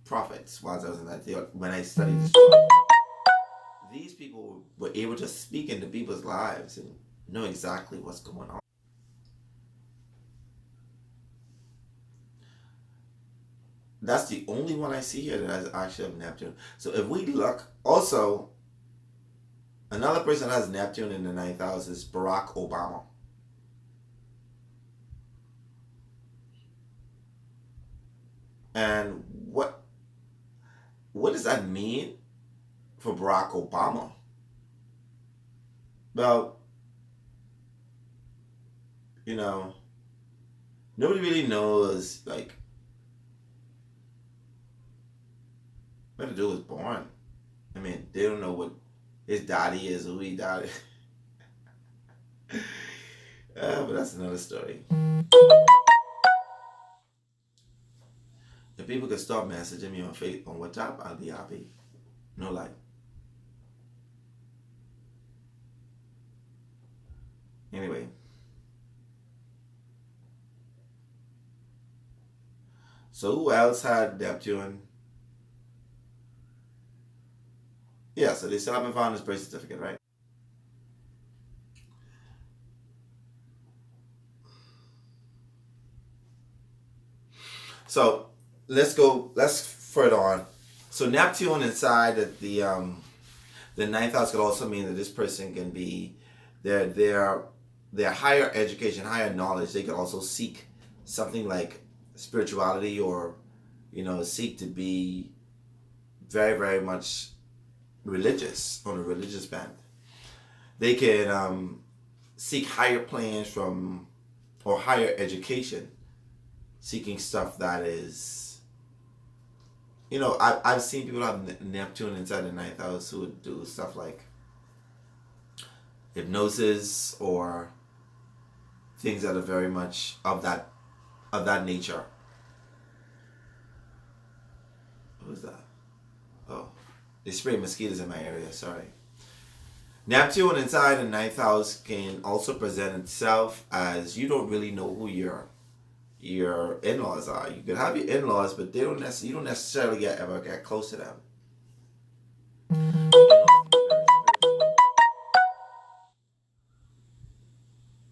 prophets while I was in that, when I studied this, these people were able to speak into people's lives and know exactly what's going on. That's the only one I see here that has actually have Neptune. So if we look, also, another person that has Neptune in the ninth house is Barack Obama. And what does that mean for Barack Obama? Well, you know, nobody really knows, like, where the dude was born. I mean, they don't know what his daddy is, who he daddy. But that's another story. If people could stop messaging me on WhatsApp, I'll be happy. No lie. Anyway. So who else had Neptune? Yeah, so they still haven't found his birth certificate, right? So let's further on. So Neptune inside the ninth house could also mean that this person can be their higher education, higher knowledge. They could also seek something like spirituality, or seek to be very, very much religious, on a religious bent. They can seek higher planes or higher education, seeking stuff that is, I've seen people have Neptune inside the ninth house who would do stuff like hypnosis or things that are very much of that nature. Who's that? Oh, they spray mosquitoes in my area, sorry. Neptune inside the ninth house can also present itself as you don't really know who your in-laws are. You could have your in-laws, but you don't necessarily ever get close to them.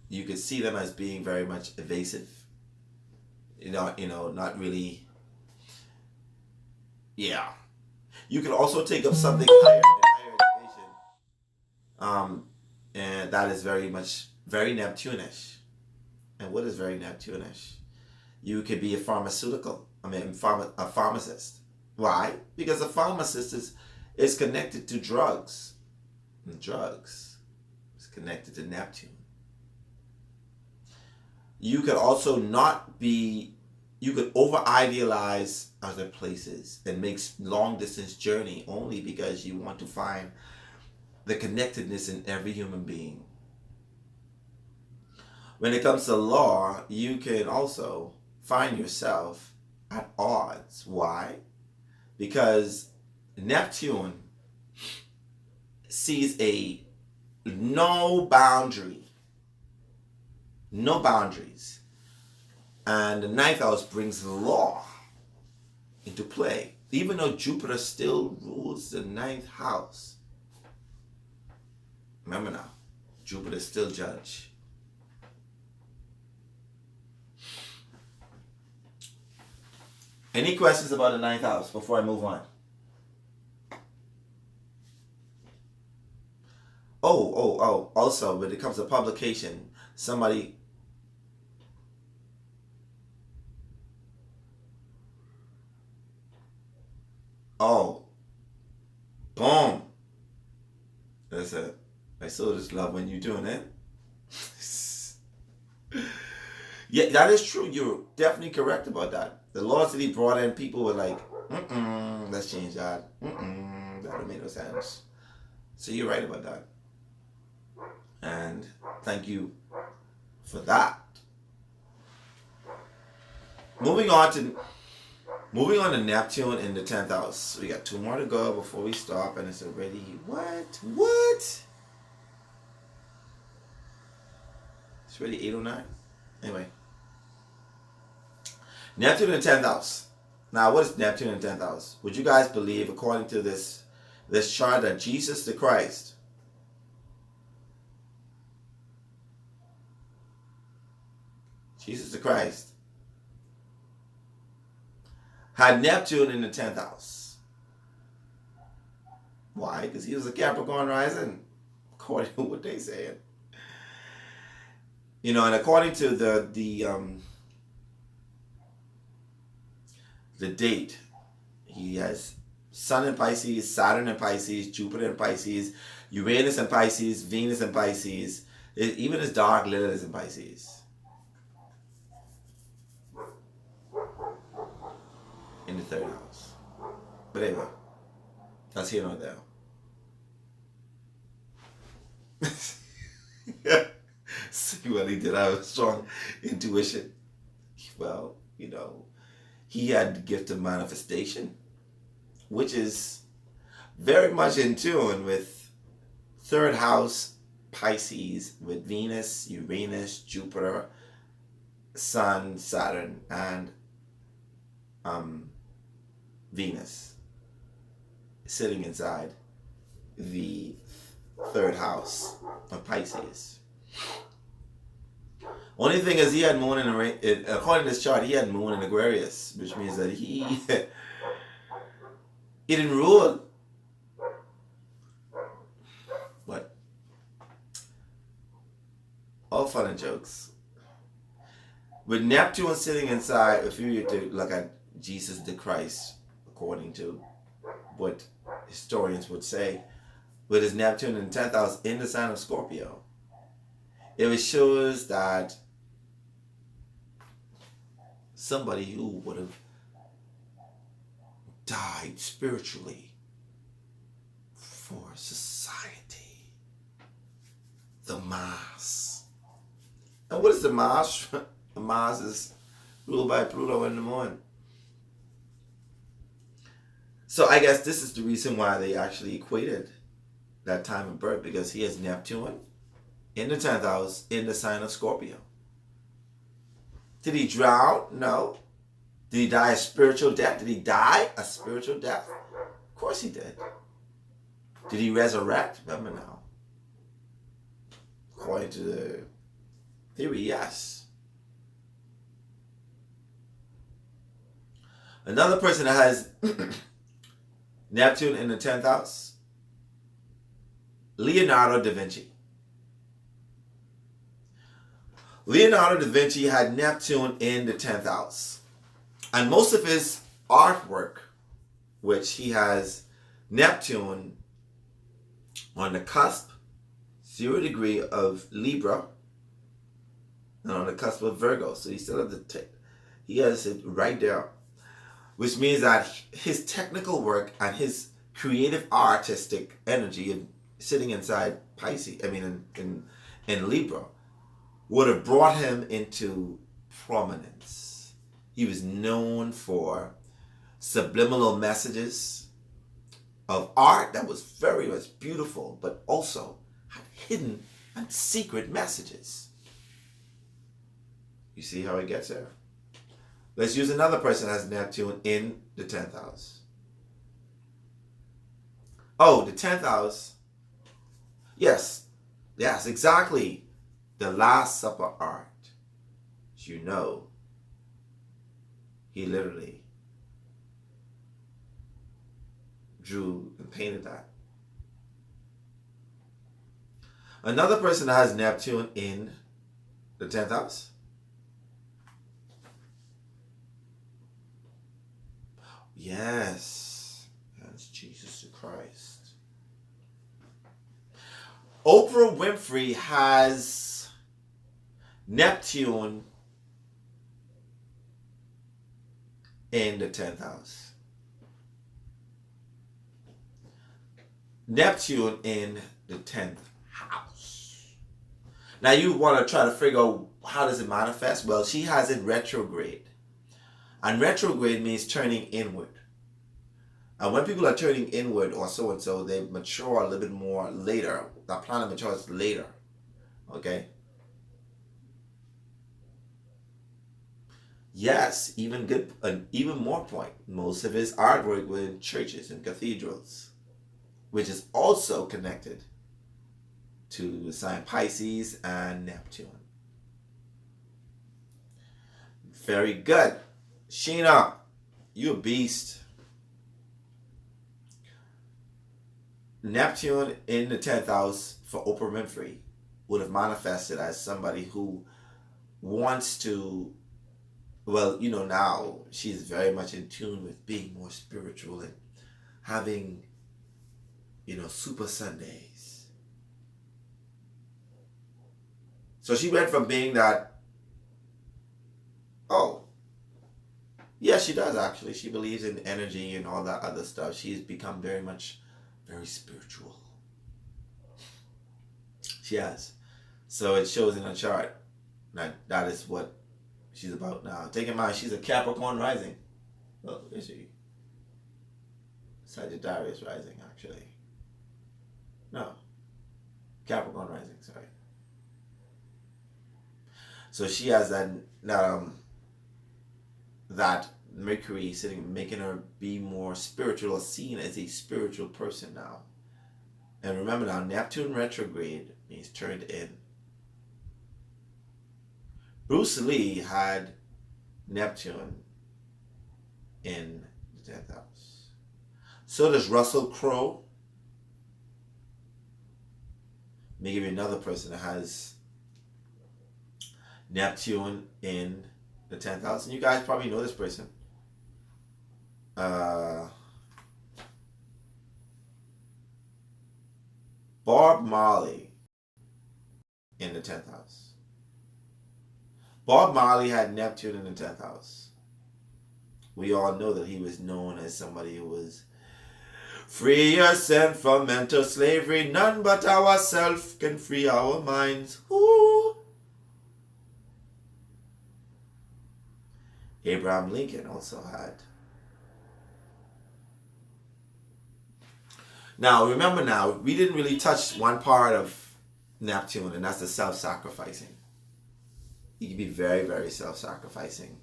You could see them as being very much evasive. Not really. Yeah. You can also take up something higher education. And that is very much very Neptunish. And what is very Neptunish? You could be a pharmacist. Why? Because a pharmacist It's connected to drugs. And drugs is connected to Neptune. You could also not be, you could over idealize other places and make long distance journey only because you want to find the connectedness in every human being. When it comes to law, you can also find yourself at odds. Why? Because Neptune sees no boundaries, and the ninth house brings the law into play. Even though Jupiter still rules the ninth house, remember now, Jupiter is still judge. Any questions about the ninth house before I move on? Oh. Also, when it comes to publication, somebody... Oh. Boom. That's it. I still just love when you're doing it. Yeah, that is true. You're definitely correct about that. The laws that he brought in, people were like, let's change that. That don't make no sense. So you're right about that. And thank you for that. Moving on to Neptune in the 10th house. We got 2 more to go before we stop, and it's already what? It's already 8:09. Anyway. Neptune in the 10th house. Now, what is Neptune in the 10th house? Would you guys believe, according to this chart, that Jesus the Christ had Neptune in the 10th house? Why? Because he was a Capricorn rising, according to what they said. You know, and according to the date, he has Sun in Pisces, Saturn in Pisces, Jupiter in Pisces, Uranus in Pisces, Venus in Pisces, even his dark Lilith is in Pisces. In the 3rd house. But anyway, that's here nor there. See what he did. I have a strong intuition. Well, you know, he had the gift of manifestation, which is very much in tune with 3rd house Pisces, with Venus, Uranus, Jupiter, Sun, Saturn, and Venus sitting inside the 3rd house of Pisces. Only thing is, he had moon in according to this chart, he had moon in Aquarius, which means that he didn't rule. But all fun and jokes. With Neptune sitting inside, if you were to look at Jesus the Christ, according to what historians would say, with his Neptune in the 10th house in the sign of Scorpio, it shows that somebody who would have died spiritually for society, the mass. And what is the mass? The mass is ruled by Pluto in the moon. So I guess this is the reason why they actually equated that time of birth, because he has Neptune in the 10th house in the sign of Scorpio. Did he drown? No. Did he die a spiritual death? Did he die a spiritual death? Of course he did. Did he resurrect? Remember now. According to the theory, yes. Another person that has Neptune in the 10th house, Leonardo da Vinci. Leonardo da Vinci had Neptune in the 10th house. And most of his artwork, which he has Neptune on the cusp, 0 degree of Libra, and on the cusp of Virgo. So he still has he has it right there, which means that his technical work and his creative artistic energy of sitting inside Pisces, in Libra, would have brought him into prominence. He was known for subliminal messages of art that was very much beautiful, but also had hidden and secret messages. You see how it gets there? Let's use another person as Neptune in the 10th house. Oh, the 10th house. Yes, exactly. The Last Supper art. As you know, he literally drew and painted that. Another person that has Neptune in the 10th house. Yes, that's Jesus the Christ. Oprah Winfrey has Neptune in the 10th house. Neptune in the 10th house. Now you want to try to figure out how does it manifest? Well, she has it retrograde. And retrograde means turning inward. And when people are turning inward or so and so, they mature a little bit more later. That planet matures later. Okay? Yes, even more point. Most of his artwork was in churches and cathedrals, which is also connected to the sign Pisces and Neptune. Very good. Sheena, you a beast. Neptune in the 10th house for Oprah Winfrey would have manifested as somebody who wants to, well, now she's very much in tune with being more spiritual and having, super Sundays. So she went from being that, yeah, she does actually. She believes in energy and all that other stuff. She's become very spiritual. She has. So it shows in her chart that is what she's about now. Take in mind, she's a Capricorn rising. Oh, is she? Sagittarius rising, actually. No. Capricorn rising, sorry. So she has that Mercury sitting, making her be more spiritual or seen as a spiritual person now. And remember now, Neptune retrograde means turned in. Bruce Lee had Neptune in the 10th house. So does Russell Crowe. Let me give you another person that has Neptune in the 10th house. And you guys probably know this person. Bob Marley in the 10th house. Bob Marley had Neptune in the 10th house. We all know that he was known as somebody who was free yourself from mental slavery. None but ourselves can free our minds. Ooh. Abraham Lincoln also had. Now, remember now, we didn't really touch one part of Neptune, and that's the self-sacrificing. He can be very, very self-sacrificing.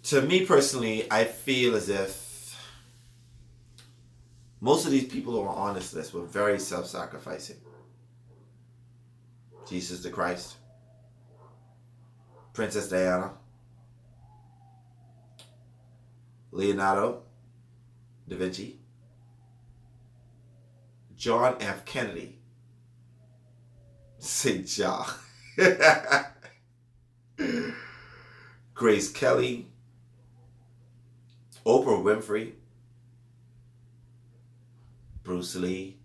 To me personally, I feel as if most of these people who are on this list were very self-sacrificing. Jesus the Christ, Princess Diana, Leonardo da Vinci, John F. Kennedy, St. John, Grace Kelly, Oprah Winfrey, Bruce Lee,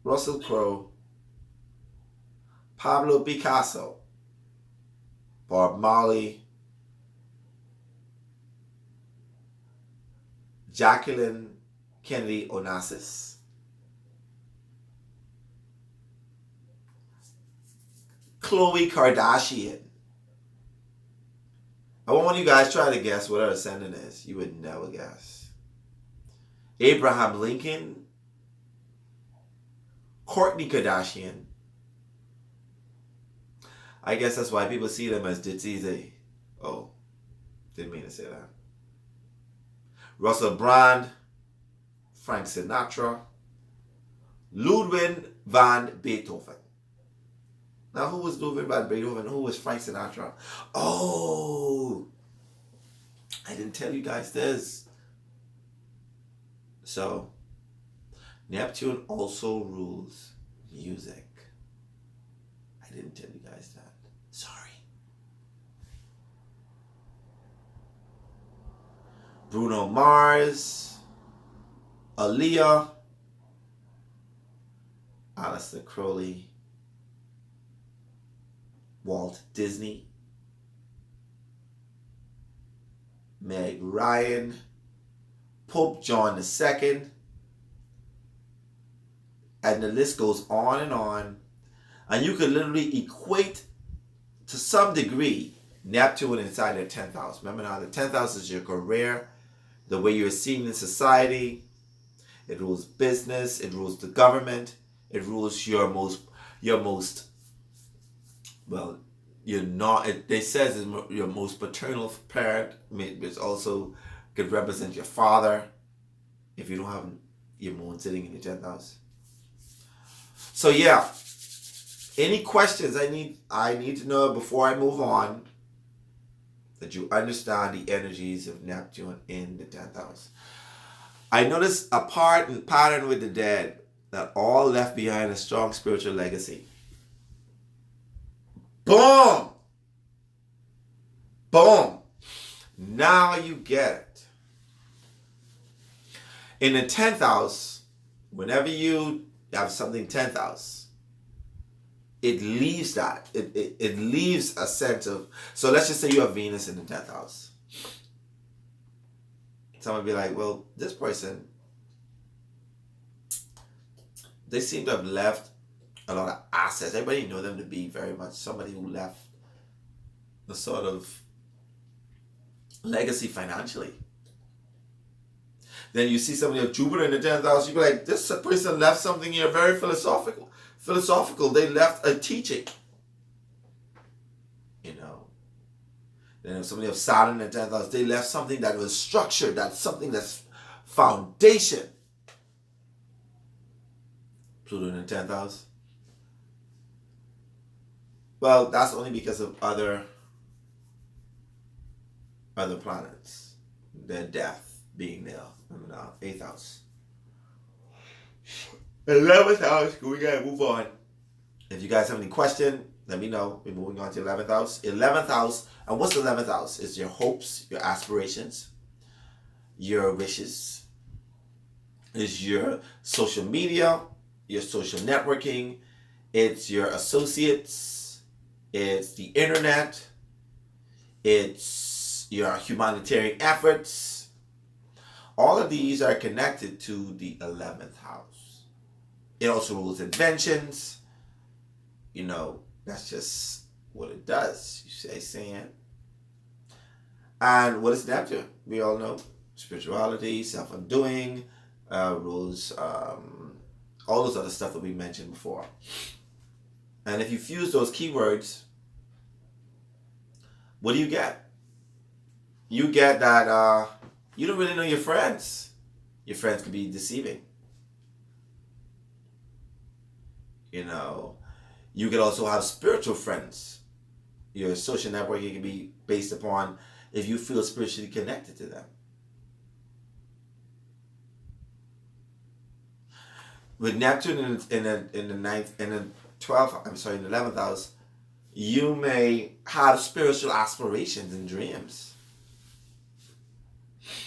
Russell Crowe, Pablo Picasso, Bob Marley, Jacqueline Kennedy Onassis, Khloe Kardashian. I want you guys try to guess what her ascendant is. You would never guess. Abraham Lincoln, Kourtney Kardashian. I guess that's why people see them as Ditzize. Oh, didn't mean to say that. Russell Brand, Frank Sinatra, Ludwig van Beethoven. Now, who was Ludwig van Beethoven? Who was Frank Sinatra? Oh, I didn't tell you guys this. So, Neptune also rules music. I didn't tell you guys that. Sorry. Bruno Mars, Aaliyah, Aleister Crowley, Walt Disney, Meg Ryan, Pope John II, and the list goes on and on. And you could literally equate to some degree Neptune inside the 10th house. Remember now, the 10th house is your career, the way you're seen in society. It rules business, it rules the government, it rules your most well, you're not, it says it's your most paternal parent, which also could represent your father if you don't have your moon sitting in your 10th house. So yeah, any questions I need to know before I move on, that you understand the energies of Neptune in the 10th house. I noticed a pattern with the dead that all left behind a strong spiritual legacy. Boom! Boom! Now you get it. In the 10th house, whenever you have something 10th house, it leaves that. It leaves a sense of, so let's just say you have Venus in the 10th house. Someone would be like, well, this person, they seem to have left a lot of assets. Everybody know them to be very much somebody who left the sort of legacy financially. Then you see somebody of Jupiter in the 10th house, you be like, this person left something here very philosophical. They left a teaching. You know. Then if somebody of Saturn in the 10th house, they left something that was structured, that's something that's foundation. Pluto in the 10th house. Well, that's only because of other planets. Their death being there. Remember now, 8th house. 11th house, we gotta move on. If you guys have any question, let me know. We're moving on to 11th house. 11th house, and what's the 11th house? It's your hopes, your aspirations, your wishes. It's your social media, your social networking. It's your associates. It's the internet. It's your humanitarian efforts. All of these are connected to the 11th house. It also rules inventions. You know, that's just what it does. You say saying. And what is Neptune? We all know spirituality, self-undoing, rules, all those other stuff that we mentioned before. And if you fuse those keywords, what do you get? You get that you don't really know your friends. Your friends could be deceiving. You know, you could also have spiritual friends. Your social networking can be based upon if you feel spiritually connected to them. With Neptune in the 11th house, you may have spiritual aspirations and dreams.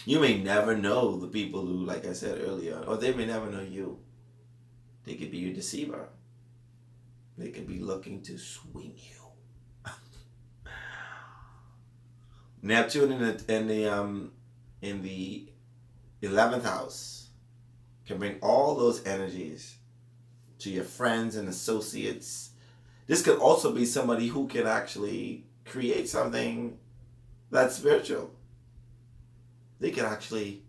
You may never know the people who, like I said earlier, or they may never know you. They could be your deceiver. They could be looking to swing you. Neptune in the 11th house can bring all those energies to your friends and associates. This could also be somebody who can actually create something that's spiritual. They could actually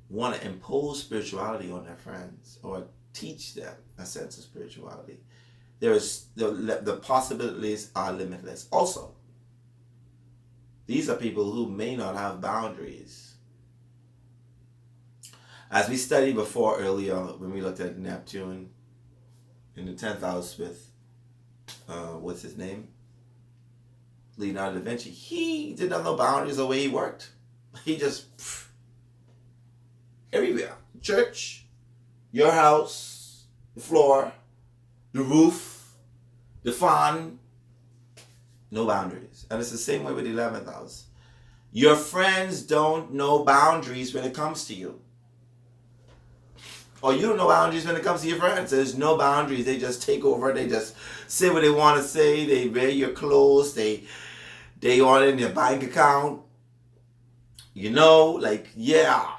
want to impose spirituality on their friends or teach them a sense of spirituality. The possibilities are limitless. Also, these are people who may not have boundaries. As we studied before earlier, when we looked at Neptune in the 10th house with, what's his name? Leonardo da Vinci. He didn't have no boundaries the way he worked. He just, everywhere. Church, your house, the floor, the roof, the fan, no boundaries. And it's the same way with the 11th house. Your friends don't know boundaries when it comes to you. Or you don't know boundaries when it comes to your friends. There's no boundaries. They just take over. They just say what they want to say. They wear your clothes. They on in their bank account. You know, like, yeah.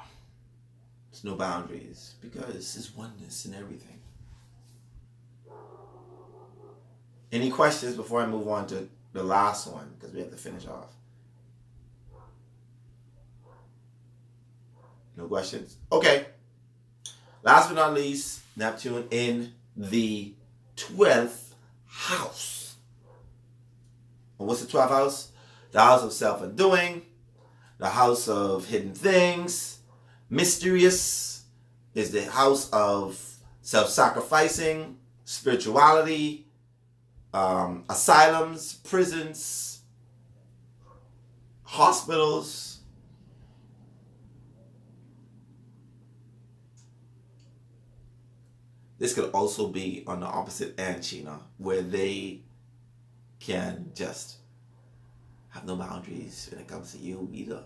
There's no boundaries because there's oneness in everything. Any questions before I move on to the last one? Because we have to finish off. No questions? Okay. Last but not least, Neptune in the 12th house. And what's the 12th house? The house of self-undoing, the house of hidden things. Mysterious is the house of self-sacrificing, spirituality, asylums, prisons, hospitals. This could also be on the opposite end, Sheena, where they can just have no boundaries when it comes to you either.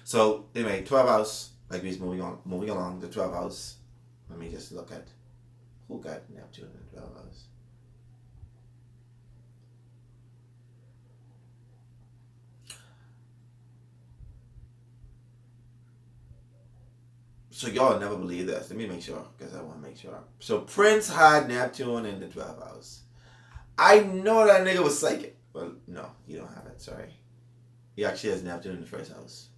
So anyway, 12th house, like we're moving along, the 12th house. Let me just look at who got Neptune in the 12th house. So y'all never believe this. Let me make sure, because I want to make sure. So Prince had Neptune in the 12th house. I know that nigga was psychic. Well, no, he don't have it. Sorry. He actually has Neptune in the 1st house.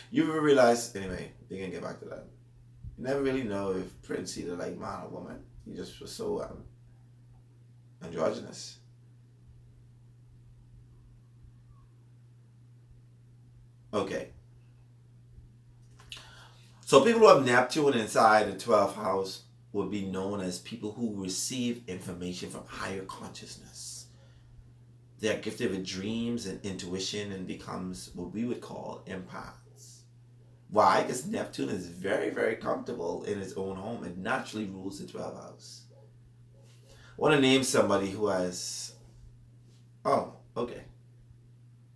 You ever realize, anyway, we can get back to that. You never really know if Prince either like man or woman. He just was so androgynous. Okay. So people who have Neptune inside the 12th house would be known as people who receive information from higher consciousness. They are gifted with dreams and intuition and becomes what we would call empaths. Why? Because Neptune is very, very comfortable in his own home and naturally rules the 12th house. I want to name somebody who has... Oh, okay.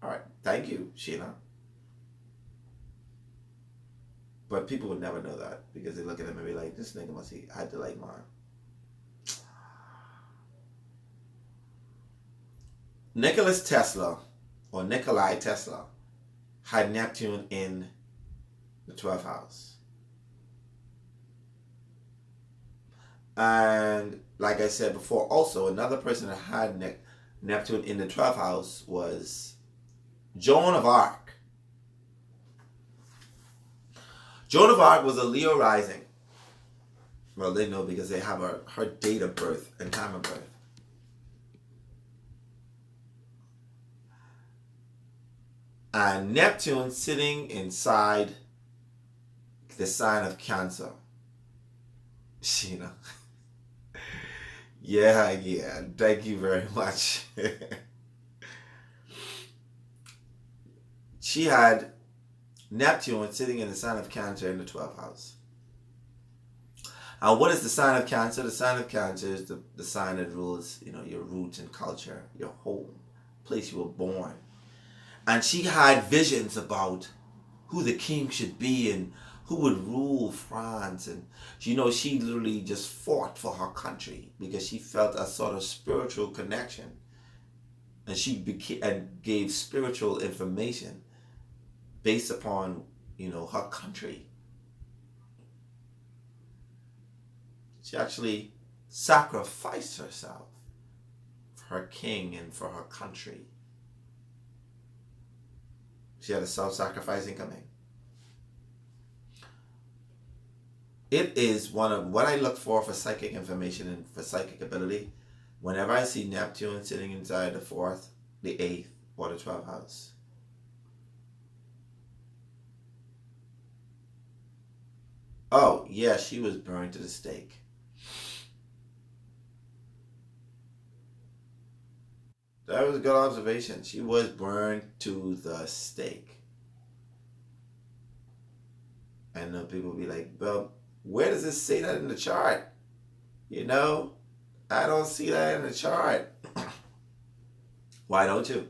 All right. Thank you, Sheena. But people would never know that because they look at him and be like, this nigga must have had to like mine. Nikola Tesla had Neptune in the 12th house. And like I said before, also another person that had Neptune in the 12th house was Joan of Arc. Joan of Arc was a Leo rising. Well, they know because they have her date of birth and time of birth. And Neptune sitting inside the sign of Cancer. Sheena. Yeah. Thank you very much. She had Neptune sitting in the sign of Cancer in the 12th house. What is the sign of Cancer? The sign of Cancer is the sign that rules, your roots and culture, your home, place you were born. And she had visions about who the king should be and who would rule France. And, she literally just fought for her country because she felt a sort of spiritual connection. And she gave spiritual information based upon, her country. She actually sacrificed herself for her king and for her country. She had a self-sacrificing coming. It is one of what I look for psychic information and for psychic ability. Whenever I see Neptune sitting inside the 4th, the 8th, or the 12th house. Oh, yeah, she was burned to the stake. That was a good observation. She was burned to the stake. And then people will be like, well, where does it say that in the chart? I don't see that in the chart. Why don't you?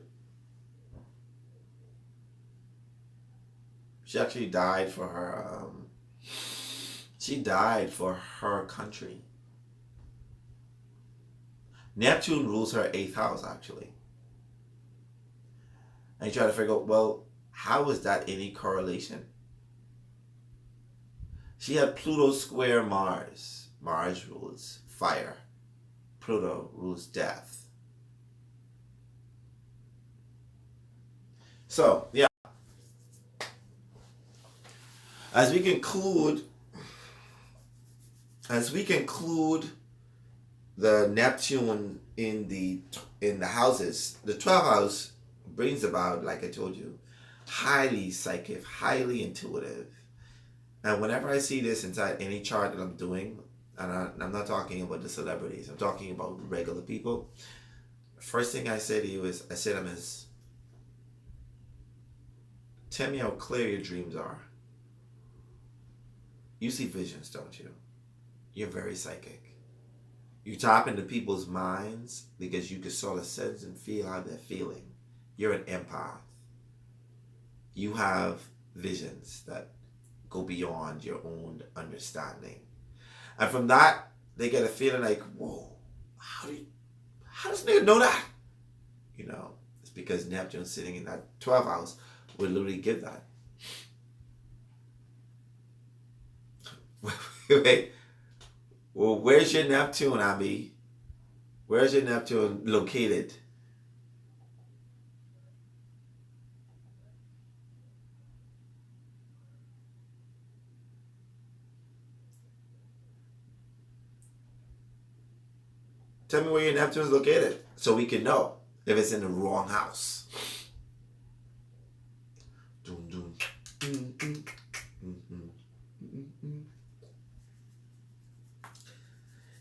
She actually died for her, country. Neptune rules her 8th house, actually. And you try to figure out, well, how is that any correlation? She had Pluto square Mars. Mars rules fire. Pluto rules death. So, yeah. As we conclude the Neptune in the houses, the 12th house brings about, like I told you, highly psychic, highly intuitive. And whenever I see this inside any chart that I'm doing, and I'm not talking about the celebrities, I'm talking about regular people, first thing I say to you is, tell me how clear your dreams are. You see visions, don't you? You're very psychic. You tap into people's minds because you can sort of sense and feel how they're feeling. You're an empath. You have visions that go beyond your own understanding. And from that, they get a feeling like, whoa, how does nigga know that? It's because Neptune sitting in that 12th house will literally give that. Wait. Well, where's your Neptune, Abby? Where's your Neptune located? Tell me where your Neptune is located so we can know if it's in the wrong house.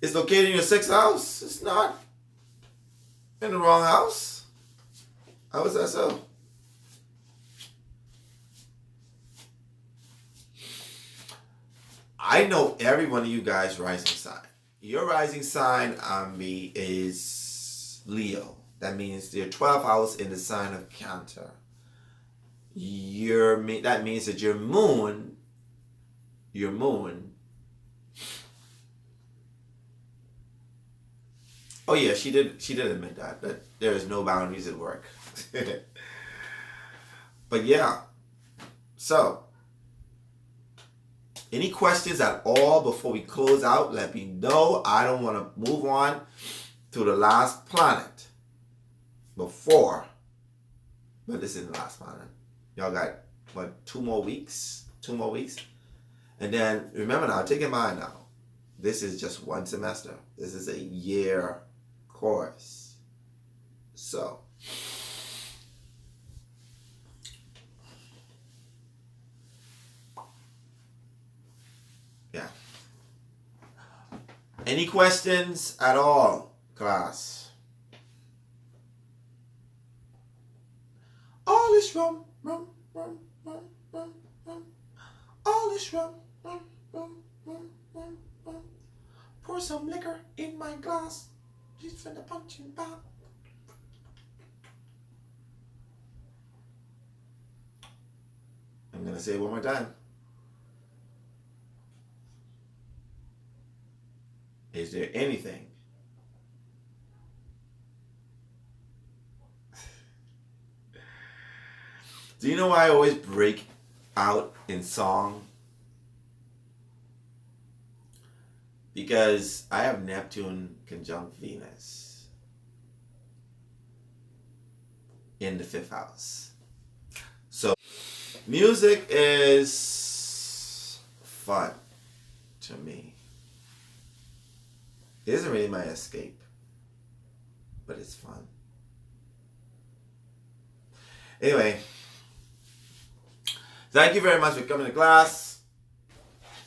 It's located in your 6th house. It's not in the wrong house. How is that so? I know every one of you guys' rising sign. Your rising sign, Ambi, is Leo. That means your 12th house in the sign of Cancer. That means that your moon. Oh yeah, she did admit that there is no boundaries at work. But yeah, so any questions at all before we close out? Let me know. I don't want to move on to the last planet before, but this is the last planet. Y'all got what, 2 more weeks? And then remember now, take in mind now, this is just 1 semester. This is a year course. So yeah. Any questions at all, class? All is rum. push rum, rum, rum, rum, rum, rum. Pour some liquor in my glass. She's finna punching bag. I'm gonna say it one more time. Is there anything do you know why I always break out in song? Because I have Neptune conjunct Venus in the 5th house. So music is fun to me. It isn't really my escape, but it's fun. Anyway, thank you very much for coming to class.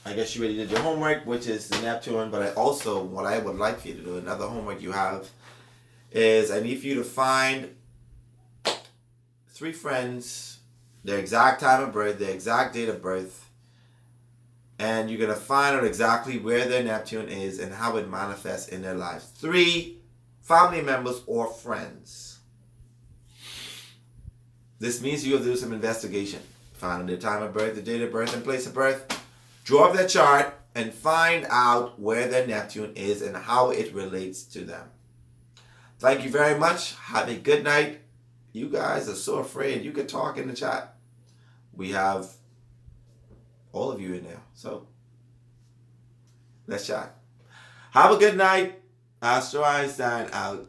I guess you already did your homework, which is the Neptune, but what I would like for you to do, another homework you have, is I need for you to find 3 friends, their exact time of birth, their exact date of birth, and you're going to find out exactly where their Neptune is and how it manifests in their lives. 3 family members or friends. This means you have to do some investigation. Find out their time of birth, the date of birth, and place of birth. Draw up their chart and find out where their Neptune is and how it relates to them. Thank you very much. Have a good night. You guys are so afraid. You can talk in the chat. We have all of you in there. So let's chat. Have a good night. Astro Einstein out.